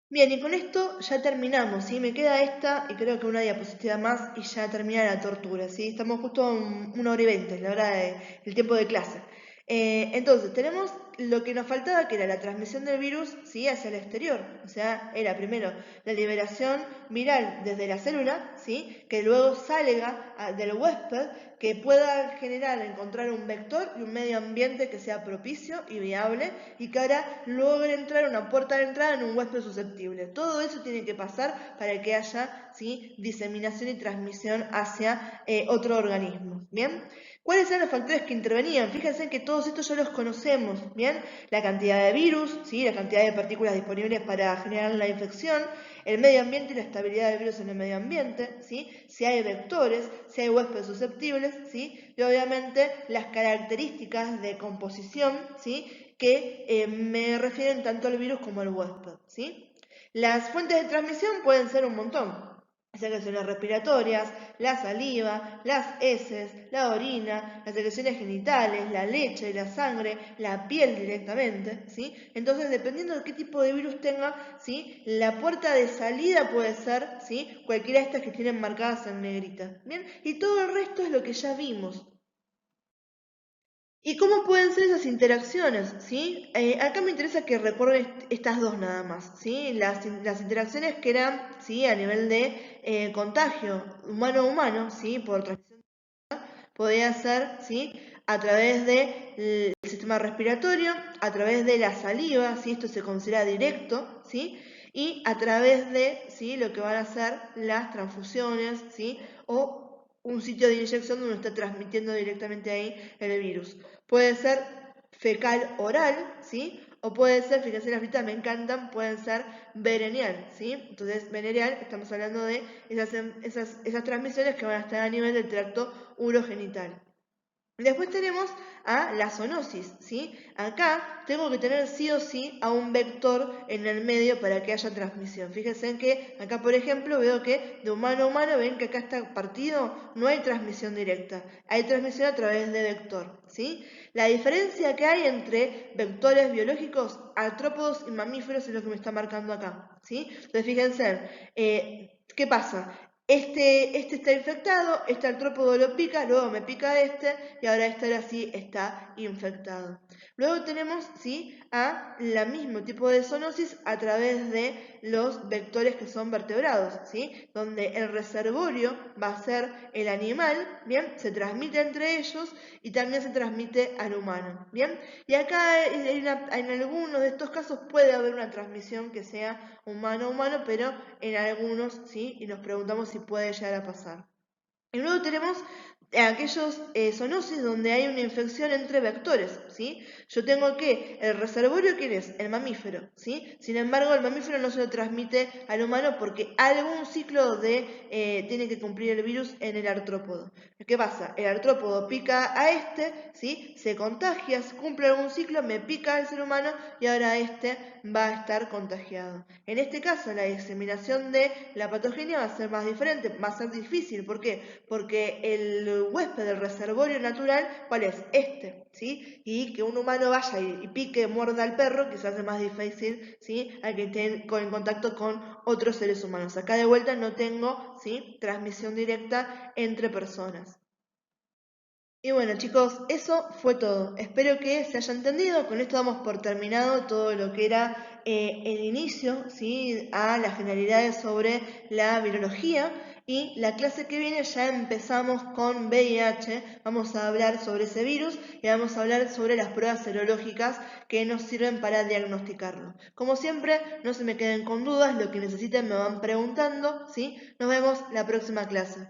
[SPEAKER 1] Bien, y con esto ya terminamos, ¿sí? Me queda esta y creo que una diapositiva más y ya termina la tortura, ¿sí? Estamos justo en 1 hora y 20, la hora el tiempo de clase. Entonces, tenemos lo que nos faltaba, que era la transmisión del virus, ¿sí?, hacia el exterior. O sea, era primero la liberación viral desde la célula, ¿sí?, que luego salga del huésped, que pueda generar, encontrar un vector y un medio ambiente que sea propicio y viable y que ahora logre entrar una puerta de entrada en un huésped susceptible. Todo eso tiene que pasar para que haya, ¿sí?, diseminación y transmisión hacia otro organismo. ¿Bien? ¿Cuáles eran los factores que intervenían? Fíjense que todos estos ya los conocemos, ¿bien? La cantidad de virus, ¿sí?, la cantidad de partículas disponibles para generar la infección, el medio ambiente y la estabilidad del virus en el medio ambiente, ¿sí?, si hay vectores, si hay huéspedes susceptibles, ¿sí?, y obviamente las características de composición, ¿sí?, que me refieren tanto al virus como al huésped, ¿sí? Las fuentes de transmisión pueden ser un montón. Secreciones respiratorias, la saliva, las heces, la orina, las secreciones genitales, la leche, la sangre, la piel directamente, ¿sí? Entonces, dependiendo de qué tipo de virus tenga, ¿sí?, la puerta de salida puede ser, ¿sí?, cualquiera de estas que tienen marcadas en negrita, ¿bien? Y todo el resto es lo que ya vimos. ¿Y cómo pueden ser esas interacciones? ¿Sí? Acá me interesa que recuerden estas dos nada más, ¿sí? Las interacciones que eran, ¿sí?, a nivel de contagio humano a humano, ¿sí?, por transmisión, podía ser, ¿sí?, a través del sistema respiratorio, a través de la saliva, ¿sí?, esto se considera directo, ¿sí?, y a través de, ¿sí?, lo que van a ser las transfusiones, ¿sí?, o un sitio de inyección donde está transmitiendo directamente ahí el virus. Puede ser fecal oral, ¿sí? O puede ser, fíjense, las fritas me encantan, pueden ser venereal, ¿sí? Entonces, venereal, estamos hablando de esas transmisiones que van a estar a nivel del tracto urogenital. Después tenemos a la zoonosis, ¿sí? Acá tengo que tener sí o sí a un vector en el medio para que haya transmisión. Fíjense en que acá, por ejemplo, veo que de humano a humano, ven que acá está partido, no hay transmisión directa, hay transmisión a través de vector, ¿sí? La diferencia que hay entre vectores biológicos, artrópodos y mamíferos es lo que me está marcando acá, ¿sí? Entonces, fíjense, ¿qué pasa? Este está infectado, este artrópodo lo pica, luego me pica este y ahora este ahora sí está infectado. Luego tenemos ¿sí? a la mismo tipo de zoonosis a través de los vectores que son vertebrados, ¿sí? Donde el reservorio va a ser el animal, ¿bien? Se transmite entre ellos y también se transmite al humano, ¿bien? Y acá en algunos de estos casos puede haber una transmisión que sea humano-humano, pero en algunos sí, y nos preguntamos si puede llegar a pasar. Y luego tenemos aquellos zoonosis donde hay una infección entre vectores, ¿sí? Yo tengo que, el reservorio, ¿quién es? El mamífero, ¿sí? Sin embargo, el mamífero no se lo transmite al humano porque algún ciclo tiene que cumplir el virus en el artrópodo. ¿Qué pasa? El artrópodo pica a este, ¿sí? Se contagia, cumple algún ciclo, me pica al ser humano y ahora este va a estar contagiado. En este caso, la diseminación de la patogenia va a ser más diferente, va a ser difícil. ¿Por qué? Porque el huésped del reservorio natural, ¿cuál es? Este, ¿sí? Y que un humano vaya y pique, muerda al perro, quizás es más difícil, ¿sí? Al que esté en contacto con otros seres humanos. Acá de vuelta no tengo, ¿sí? Transmisión directa entre personas. Y bueno chicos, eso fue todo. Espero que se haya entendido. Con esto damos por terminado todo lo que era el inicio, ¿sí? A las generalidades sobre la virología. Y la clase que viene ya empezamos con VIH. Vamos a hablar sobre ese virus y vamos a hablar sobre las pruebas serológicas que nos sirven para diagnosticarlo. Como siempre, no se me queden con dudas, lo que necesiten me van preguntando, ¿sí? Nos vemos la próxima clase.